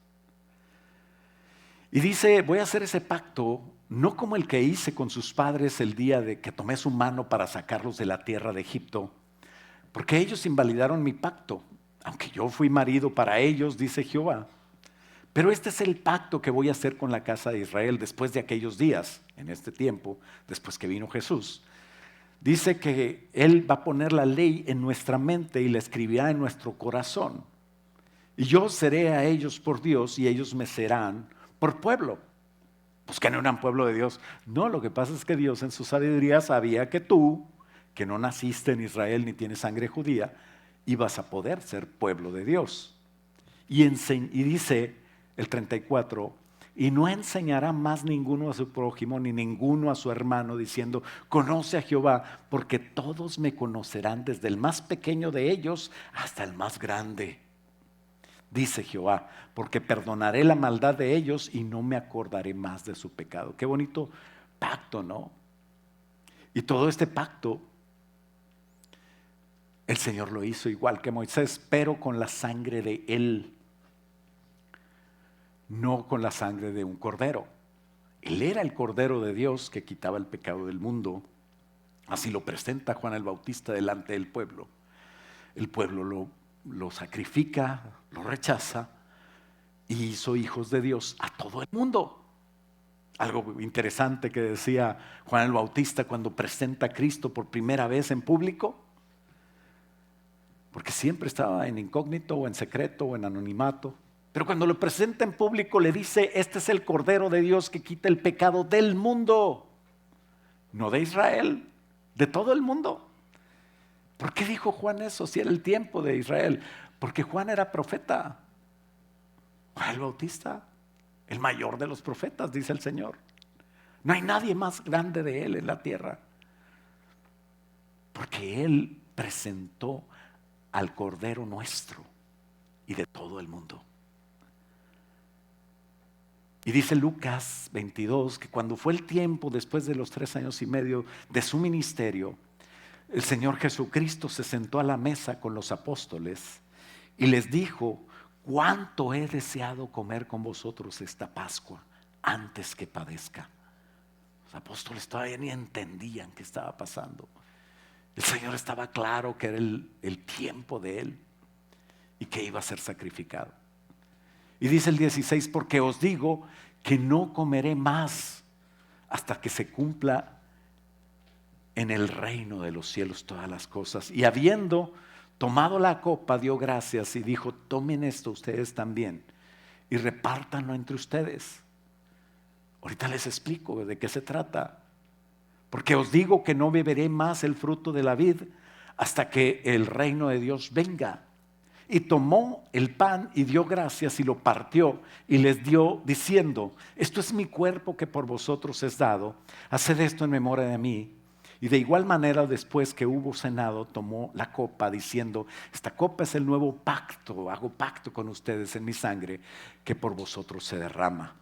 Y dice, voy a hacer ese pacto no como el que hice con sus padres el día de que tomé su mano para sacarlos de la tierra de Egipto, porque ellos invalidaron mi pacto, aunque yo fui marido para ellos, dice Jehová. Pero este es el pacto que voy a hacer con la casa de Israel después de aquellos días, en este tiempo, después que vino Jesús. Dice que Él va a poner la ley en nuestra mente y la escribirá en nuestro corazón. Y yo seré a ellos por Dios y ellos me serán por pueblo. Pues que no eran pueblo de Dios. No, lo que pasa es que Dios en su sabiduría sabía que tú, que no naciste en Israel ni tienes sangre judía, ibas a poder ser pueblo de Dios. Y dice el 34, y no enseñará más ninguno a su prójimo ni ninguno a su hermano diciendo, conoce a Jehová, porque todos me conocerán desde el más pequeño de ellos hasta el más grande. Dice Jehová, porque perdonaré la maldad de ellos y no me acordaré más de su pecado. Qué bonito pacto, ¿no? Y todo este pacto, el Señor lo hizo igual que Moisés, pero con la sangre de Él, no con la sangre de un cordero. Él era el Cordero de Dios que quitaba el pecado del mundo. Así lo presenta Juan el Bautista delante del pueblo. El pueblo lo sacrifica, lo rechaza y hizo hijos de Dios a todo el mundo. Algo interesante que decía Juan el Bautista cuando presenta a Cristo por primera vez en público, porque siempre estaba en incógnito o en secreto o en anonimato, pero cuando lo presenta en público le dice, este es el Cordero de Dios que quita el pecado del mundo, no de Israel, de todo el mundo. ¿Por qué dijo Juan eso si era el tiempo de Israel? Porque Juan era profeta. Juan el Bautista, el mayor de los profetas, dice el Señor. No hay nadie más grande de él en la tierra. Porque él presentó al Cordero nuestro y de todo el mundo. Y dice Lucas 22 que cuando fue el tiempo después de los 3 años y medio de su ministerio, el Señor Jesucristo se sentó a la mesa con los apóstoles y les dijo, cuánto he deseado comer con vosotros esta Pascua antes que padezca. Los apóstoles todavía ni entendían qué estaba pasando. El Señor estaba claro que era el tiempo de Él y que iba a ser sacrificado. Y dice el 16, porque os digo que no comeré más hasta que se cumpla en el reino de los cielos todas las cosas. Y habiendo tomado la copa, dio gracias y dijo, tomen esto ustedes también y repártanlo entre ustedes. Ahorita les explico de qué se trata. Porque os digo que no beberé más el fruto de la vid hasta que el reino de Dios venga. Y tomó el pan y dio gracias y lo partió y les dio diciendo, esto es mi cuerpo que por vosotros es dado, haced esto en memoria de mí. Y de igual manera después que hubo cenado, tomó la copa diciendo, esta copa es el nuevo pacto, hago pacto con ustedes en mi sangre que por vosotros se derrama.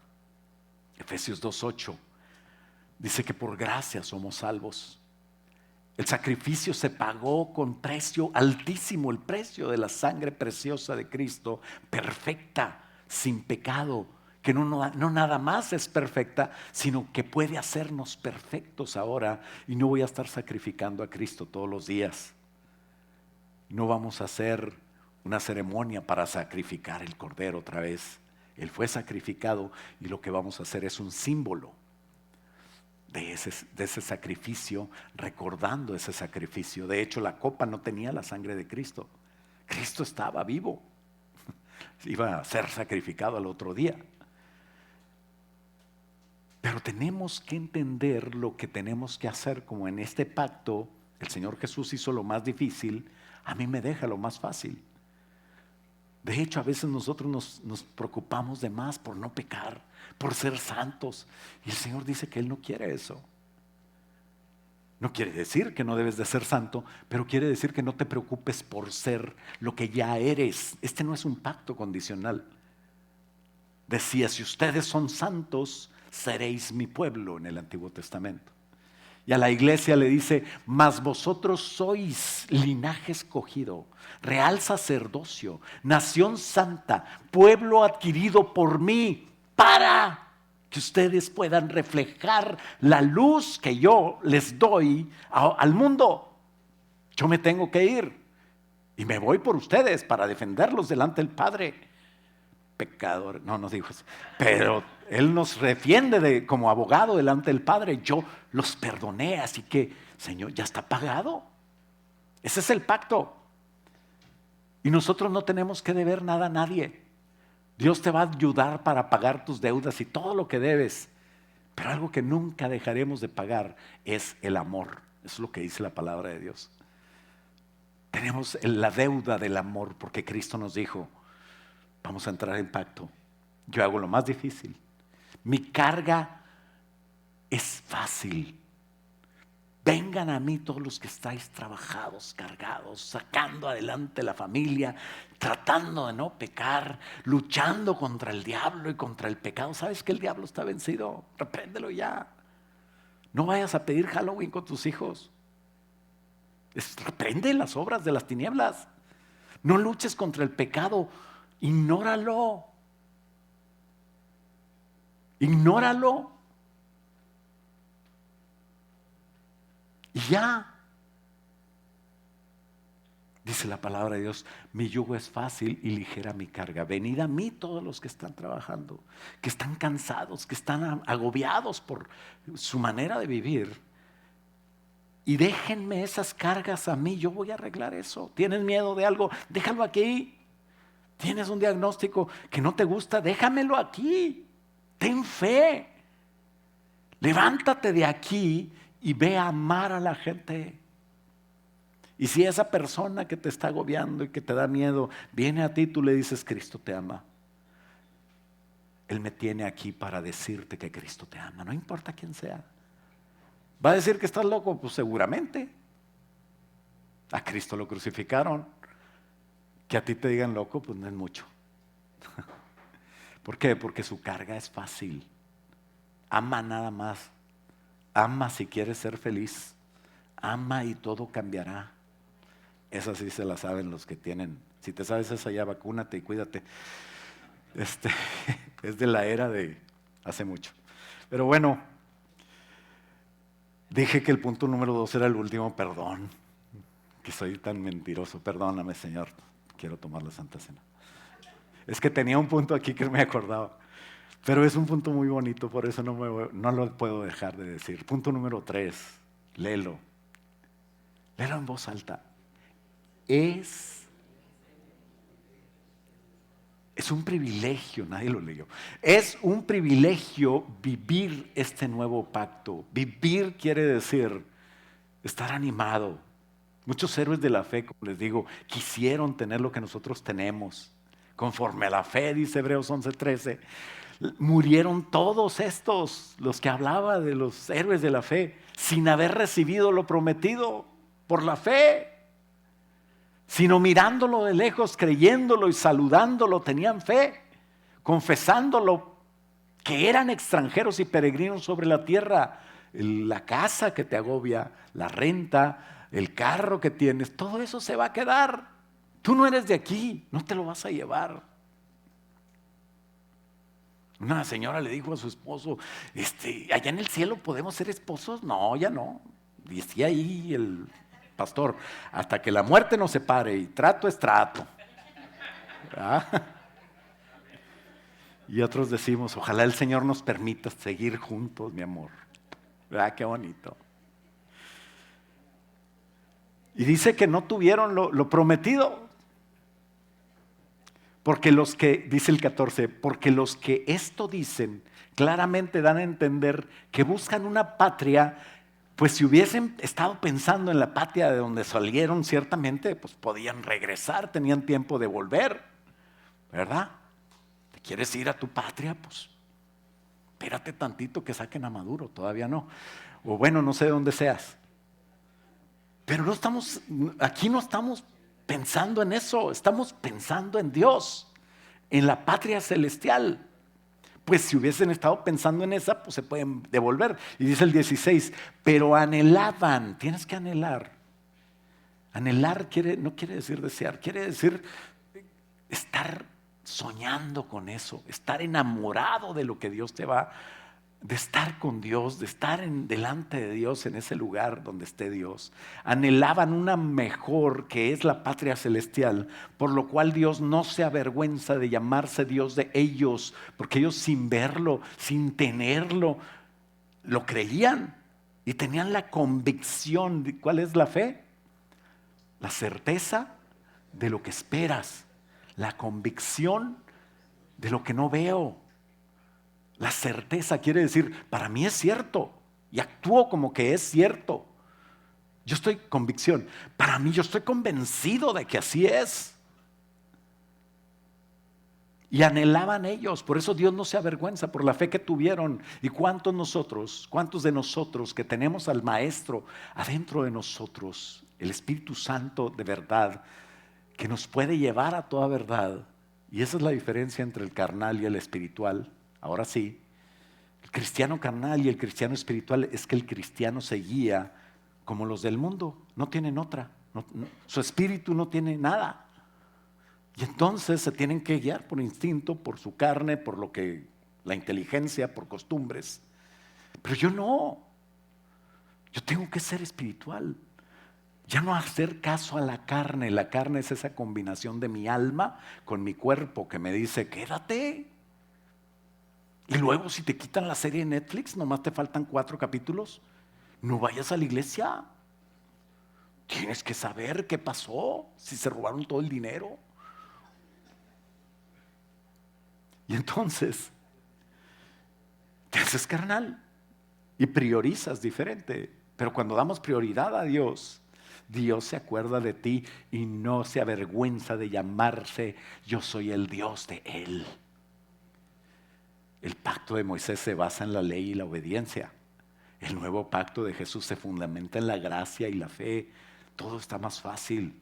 Efesios 2:8 dice que por gracia somos salvos. El sacrificio se pagó con precio altísimo, el precio de la sangre preciosa de Cristo, perfecta, sin pecado, que no nada más es perfecta, sino que puede hacernos perfectos ahora. Y no voy a estar sacrificando a Cristo todos los días. No vamos a hacer una ceremonia para sacrificar el cordero otra vez. Él fue sacrificado y lo que vamos a hacer es un símbolo de ese sacrificio, recordando ese sacrificio. De hecho, la copa no tenía la sangre de Cristo. Cristo estaba vivo. Iba a ser sacrificado al otro día. Pero tenemos que entender lo que tenemos que hacer, como en este pacto, el Señor Jesús hizo lo más difícil, a mí me deja lo más fácil. De hecho, a veces nosotros nos preocupamos de más por no pecar, por ser santos. Y el Señor dice que Él no quiere eso. No quiere decir que no debes de ser santo, pero quiere decir que no te preocupes por ser lo que ya eres. Este no es un pacto condicional. Decía, si ustedes son santos, seréis mi pueblo en el Antiguo Testamento. Y a la iglesia le dice, mas vosotros sois linaje escogido, real sacerdocio, nación santa, pueblo adquirido por mí, para que ustedes puedan reflejar la luz que yo les doy al mundo. Yo me tengo que ir, Y me voy por ustedes para defenderlos delante del Padre. Pecadores, no dijo eso, pero Él nos defiende como abogado delante del Padre. Yo los perdoné, así que, Señor, ya está pagado. Ese es el pacto. Y nosotros no tenemos que deber nada a nadie. Dios te va a ayudar para pagar tus deudas y todo lo que debes. Pero algo que nunca dejaremos de pagar es el amor. Eso es lo que dice la palabra de Dios. Tenemos la deuda del amor porque Cristo nos dijo, vamos a entrar en pacto. Yo hago lo más difícil. Mi carga es fácil. Vengan a mí todos los que estáis trabajados, cargados, sacando adelante la familia, tratando de no pecar, luchando contra el diablo y contra el pecado. ¿Sabes que el diablo está vencido? Repréndelo ya. No vayas a pedir Halloween con tus hijos. Reprende las obras de las tinieblas. No luches contra el pecado. Ignóralo. Ignóralo. Y ya. Dice la palabra de Dios, mi yugo es fácil y ligera mi carga. Venid a mí todos los que están trabajando, que están cansados, que están agobiados por su manera de vivir. Y déjenme esas cargas a mí, yo voy a arreglar eso. ¿Tienes miedo de algo? Déjalo aquí. ¿Tienes un diagnóstico que no te gusta? Déjamelo aquí. Ten fe. Levántate de aquí y ve a amar a la gente. Y si esa persona que te está agobiando y que te da miedo viene a ti, tú le dices, Cristo te ama. Él me tiene aquí para decirte que Cristo te ama, no importa quién sea. ¿Va a decir que estás loco? Pues seguramente. A Cristo lo crucificaron. Que a ti te digan loco, pues no es mucho. ¿Por qué? Porque su carga es fácil. Ama nada más. Ama si quieres ser feliz. Ama y todo cambiará. Esa sí se la saben los que tienen. Si te sabes esa ya, vacúnate y cuídate. Es de la era de hace mucho. Pero bueno, dije que el punto número 2 era el último, perdón. Que soy tan mentiroso. Perdóname, Señor. Quiero tomar la Santa Cena. Es que tenía un punto aquí que me acordaba. Pero es un punto muy bonito, por eso no lo puedo dejar de decir. Punto número 3, léelo. Léelo en voz alta. Es un privilegio, nadie lo leyó. Es un privilegio vivir este nuevo pacto. Vivir quiere decir estar animado. Muchos héroes de la fe, como les digo, quisieron tener lo que nosotros tenemos. Conforme a la fe, dice Hebreos 11:13. Murieron todos estos, los que hablaba de los héroes de la fe, sin haber recibido lo prometido por la fe, sino mirándolo de lejos, creyéndolo y saludándolo, tenían fe, confesándolo, que eran extranjeros y peregrinos sobre la tierra. La casa que te agobia, la renta, el carro que tienes, todo eso se va a quedar. Tú no eres de aquí, no te lo vas a llevar. Una señora le dijo a su esposo, allá en el cielo podemos ser esposos. No, ya no. Decía ahí el pastor, hasta que la muerte nos separe, y trato es trato. ¿Ah? Y otros decimos, ojalá el Señor nos permita seguir juntos, mi amor. ¿Verdad? Qué bonito. Y dice que no tuvieron lo prometido. Porque los que, dice el 14, porque los que esto dicen claramente dan a entender que buscan una patria, pues si hubiesen estado pensando en la patria de donde salieron, ciertamente pues podían regresar, tenían tiempo de volver, ¿verdad? ¿Te quieres ir a tu patria? Pues espérate tantito que saquen a Maduro, todavía no. O bueno, no sé de dónde seas. Pero aquí no estamos pensando en eso, estamos pensando en Dios, en la patria celestial. Pues si hubiesen estado pensando en esa, pues se pueden devolver. Y dice el 16, pero anhelaban, tienes que anhelar. Anhelar no quiere decir desear, quiere decir estar soñando con eso, estar enamorado de lo que Dios te va de estar con Dios, de estar delante de Dios en ese lugar donde esté Dios. Anhelaban una mejor, que es la patria celestial, por lo cual Dios no se avergüenza de llamarse Dios de ellos, porque ellos sin verlo, sin tenerlo, lo creían y tenían la convicción. ¿Cuál es la fe? La certeza de lo que esperas, la convicción de lo que no veo. La certeza quiere decir, para mí es cierto y actúo como que es cierto. Yo estoy convicción. Para mí yo estoy convencido de que así es. Y anhelaban ellos, por eso Dios no se avergüenza por la fe que tuvieron. ¿Y cuántos de nosotros que tenemos al Maestro adentro de nosotros, el Espíritu Santo de verdad, que nos puede llevar a toda verdad? Y esa es la diferencia entre el carnal y el espiritual. Ahora sí, el cristiano carnal y el cristiano espiritual es que el cristiano se guía como los del mundo, no tienen otra. Su espíritu no tiene nada. Y entonces se tienen que guiar por instinto, por su carne, por lo que la inteligencia, por costumbres. Pero yo no. Yo tengo que ser espiritual. Ya no hacer caso a la carne. La carne es esa combinación de mi alma con mi cuerpo que me dice, quédate. Y luego si te quitan la serie de Netflix, nomás te faltan 4 capítulos, no vayas a la iglesia. Tienes que saber qué pasó, si se robaron todo el dinero. Y entonces te haces carnal y priorizas diferente. Pero cuando damos prioridad a Dios, Dios se acuerda de ti y no se avergüenza de llamarse yo soy el Dios de Él. El pacto de Moisés se basa en la ley y la obediencia. El nuevo pacto de Jesús se fundamenta en la gracia y la fe. Todo está más fácil.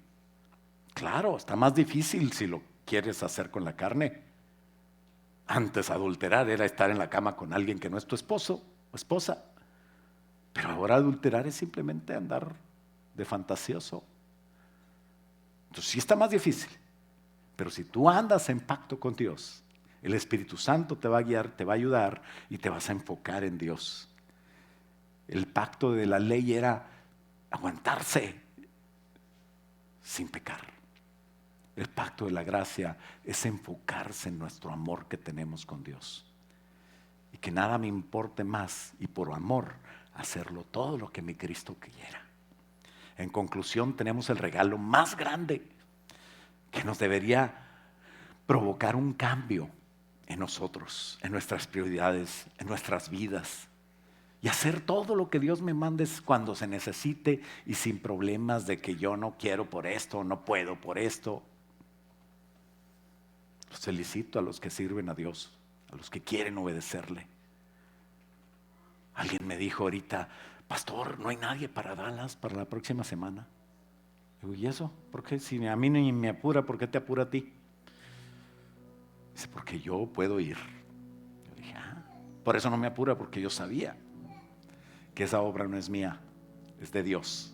Claro, está más difícil si lo quieres hacer con la carne. Antes adulterar era estar en la cama con alguien que no es tu esposo o esposa. Pero ahora adulterar es simplemente andar de fantasioso. Entonces sí está más difícil. Pero si tú andas en pacto con Dios, el Espíritu Santo te va a guiar, te va a ayudar y te vas a enfocar en Dios. El pacto de la ley era aguantarse sin pecar. El pacto de la gracia es enfocarse en nuestro amor que tenemos con Dios. Y que nada me importe más y por amor hacerlo todo lo que mi Cristo quiera. En conclusión, tenemos el regalo más grande que nos debería provocar un cambio en nosotros, en nuestras prioridades, en nuestras vidas. Y hacer todo lo que Dios me mande cuando se necesite y sin problemas de que yo no quiero por esto, no puedo por esto. Los felicito a los que sirven a Dios, a los que quieren obedecerle. Alguien me dijo ahorita, pastor, no hay nadie para Dallas para la próxima semana. Digo, ¿y eso? ¿Por qué? Si a mí ni me apura, ¿por qué te apura a ti? Dice, porque yo puedo ir. Yo dije, por eso no me apura, porque yo sabía que esa obra no es mía, es de Dios.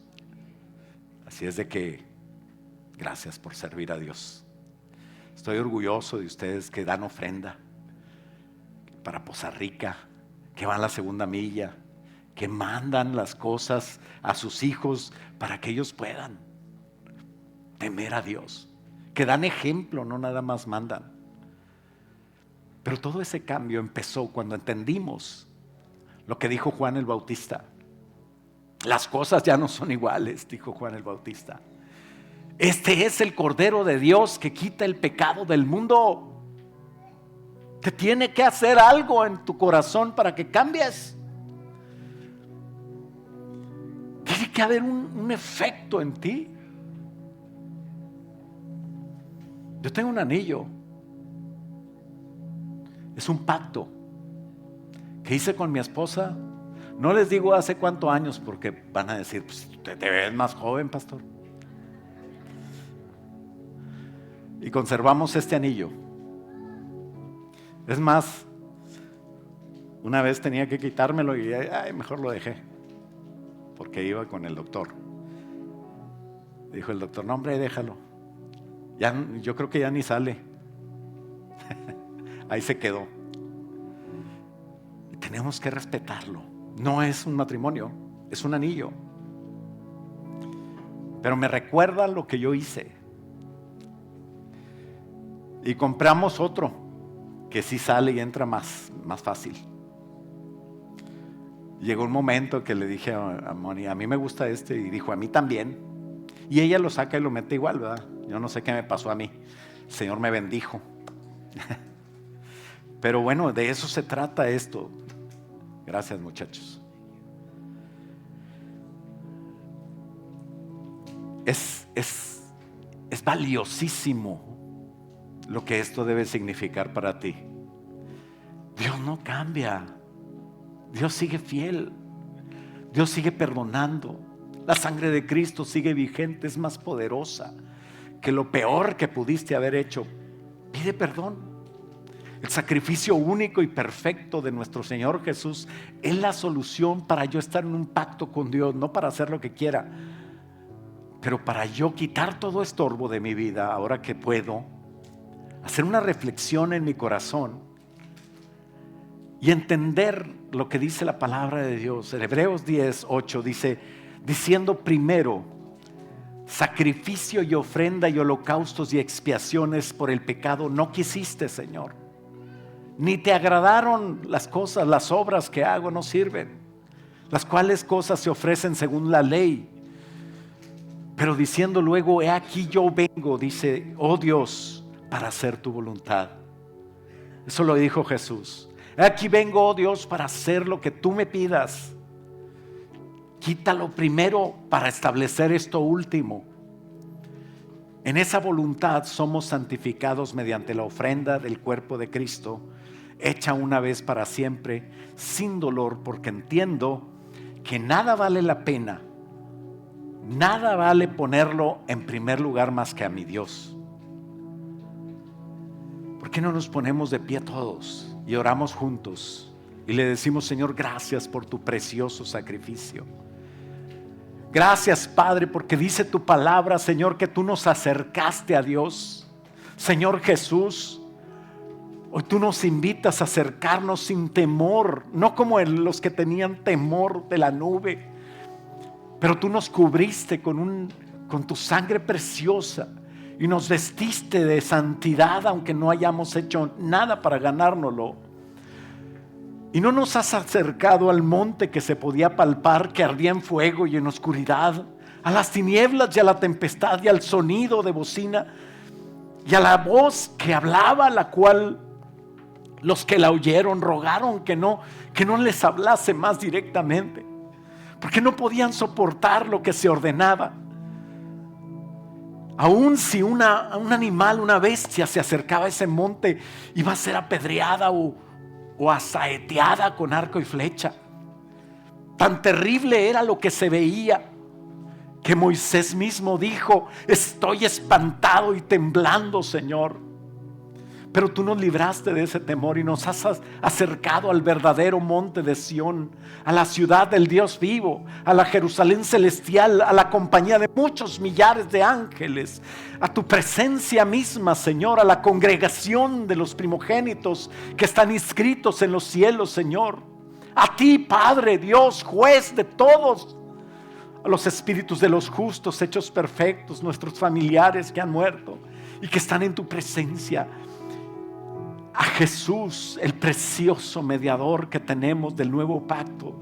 Así es de que, gracias por servir a Dios. Estoy orgulloso de ustedes que dan ofrenda para Poza Rica, que van la segunda milla, que mandan las cosas a sus hijos para que ellos puedan temer a Dios, que dan ejemplo, no nada más mandan. Pero todo ese cambio empezó cuando entendimos lo que dijo Juan el Bautista. Las cosas ya no son iguales, dijo Juan el Bautista. Este es el Cordero de Dios que quita el pecado del mundo. Te tiene que hacer algo en tu corazón para que cambies. Tiene que haber un efecto en ti. Yo tengo un anillo. Es un pacto que hice con mi esposa. No les digo hace cuántos años porque van a decir, pues, te ves más joven, pastor. Y conservamos este anillo. Es más, una vez tenía que quitármelo y mejor lo dejé, porque iba con el doctor. Dijo el doctor, no hombre, déjalo. Yo creo que ya ni sale. Ahí se quedó. tenemos que respetarlo. No es un matrimonio, es un anillo. Pero me recuerda lo que yo hice. Y compramos otro que sí sale y entra más fácil. Llegó un momento que le dije a Moni, a mí me gusta este, y dijo, a mí también. Y ella lo saca y lo mete igual, ¿verdad? Yo no sé qué me pasó a mí. El Señor me bendijo. Pero bueno, de eso se trata esto. Gracias, muchachos. Es valiosísimo lo que esto debe significar para ti. Dios no cambia. Dios sigue fiel. Dios sigue perdonando. La sangre de Cristo sigue vigente, es más poderosa que lo peor que pudiste haber hecho. Pide perdón. El sacrificio único y perfecto de nuestro Señor Jesús es la solución para yo estar en un pacto con Dios, no para hacer lo que quiera, pero para yo quitar todo estorbo de mi vida, ahora que puedo, hacer una reflexión en mi corazón y entender lo que dice la palabra de Dios. En Hebreos 10:8 dice, diciendo primero, sacrificio y ofrenda y holocaustos y expiaciones por el pecado no quisiste, Señor. Ni te agradaron las cosas, las obras que hago no sirven. Las cuales cosas se ofrecen según la ley. Pero diciendo luego, he aquí yo vengo, dice, oh Dios, para hacer tu voluntad. Eso lo dijo Jesús. He aquí vengo, oh Dios, para hacer lo que tú me pidas. Quítalo primero para establecer esto último. En esa voluntad somos santificados mediante la ofrenda del cuerpo de Cristo, hecha una vez para siempre, sin dolor, porque entiendo que nada vale la pena, nada vale ponerlo en primer lugar más que a mi Dios. ¿Por qué no nos ponemos de pie todos y oramos juntos y le decimos, Señor, gracias por tu precioso sacrificio? Gracias, Padre, porque dice tu palabra, Señor, que tú nos acercaste a Dios. Señor Jesús, hoy tú nos invitas a acercarnos sin temor, no como los que tenían temor de la nube, pero tú nos cubriste con tu sangre preciosa y nos vestiste de santidad, aunque no hayamos hecho nada para ganárnoslo. Y no nos has acercado al monte que se podía palpar, que ardía en fuego y en oscuridad, a las tinieblas y a la tempestad y al sonido de bocina y a la voz que hablaba, la cual los que la oyeron rogaron que no les hablase más directamente, porque no podían soportar lo que se ordenaba. Aun si un animal, una bestia se acercaba a ese monte, iba a ser apedreada o asaeteada con arco y flecha. Tan terrible era lo que se veía, que Moisés mismo dijo, estoy espantado y temblando, Señor. Pero tú nos libraste de ese temor y nos has acercado al verdadero monte de Sión, a la ciudad del Dios vivo, a la Jerusalén celestial, a la compañía de muchos millares de ángeles, a tu presencia misma, Señor, a la congregación de los primogénitos que están inscritos en los cielos, Señor. A ti, Padre, Dios, juez de todos, a los espíritus de los justos hechos perfectos, nuestros familiares que han muerto y que están en tu presencia. A Jesús, el precioso mediador que tenemos del nuevo pacto,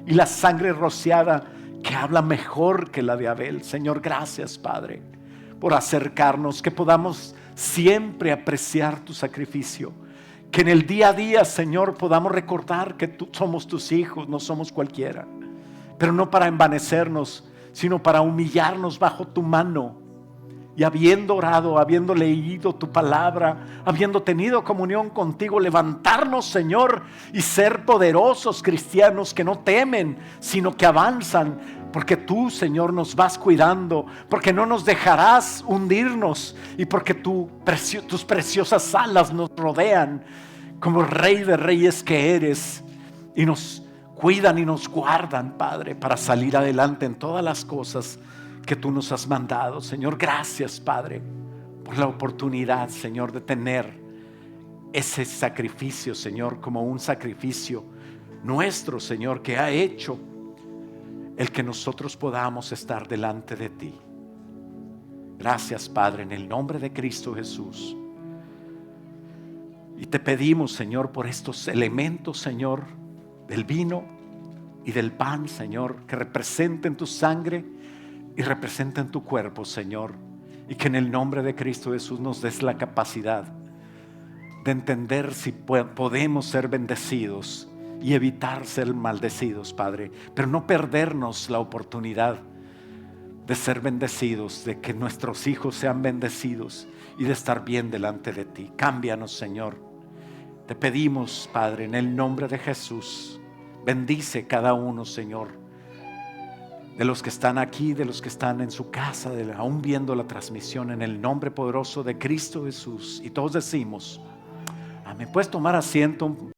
y la sangre rociada que habla mejor que la de Abel. Señor, gracias, Padre, por acercarnos, que podamos siempre apreciar tu sacrificio, que en el día a día, Señor, podamos recordar que somos tus hijos, no somos cualquiera, pero no para envanecernos, sino para humillarnos bajo tu mano. Y habiendo orado, habiendo leído tu palabra, habiendo tenido comunión contigo, levantarnos, Señor, y ser poderosos cristianos que no temen, sino que avanzan, porque tú, Señor, nos vas cuidando, porque no nos dejarás hundirnos y porque tus preciosas alas nos rodean como Rey de Reyes que eres, y nos cuidan y nos guardan, Padre, para salir adelante en todas las cosas que tú nos has mandado. Señor, gracias, Padre, por la oportunidad, Señor, de tener ese sacrificio, Señor, como un sacrificio nuestro, Señor, que ha hecho el que nosotros podamos estar delante de ti. Gracias, Padre, en el nombre de Cristo Jesús. Y te pedimos, Señor, por estos elementos, Señor, del vino y del pan, Señor, que representen tu sangre y representen tu cuerpo, Señor. Y que en el nombre de Cristo Jesús nos des la capacidad de entender si podemos ser bendecidos y evitar ser maldecidos, Padre. Pero no perdernos la oportunidad de ser bendecidos, de que nuestros hijos sean bendecidos y de estar bien delante de ti. Cámbianos, Señor. Te pedimos, Padre, en el nombre de Jesús, bendice cada uno, Señor, de los que están aquí, de los que están en su casa, aún viendo la transmisión, en el nombre poderoso de Cristo Jesús. Y todos decimos, amén. Puedes tomar asiento.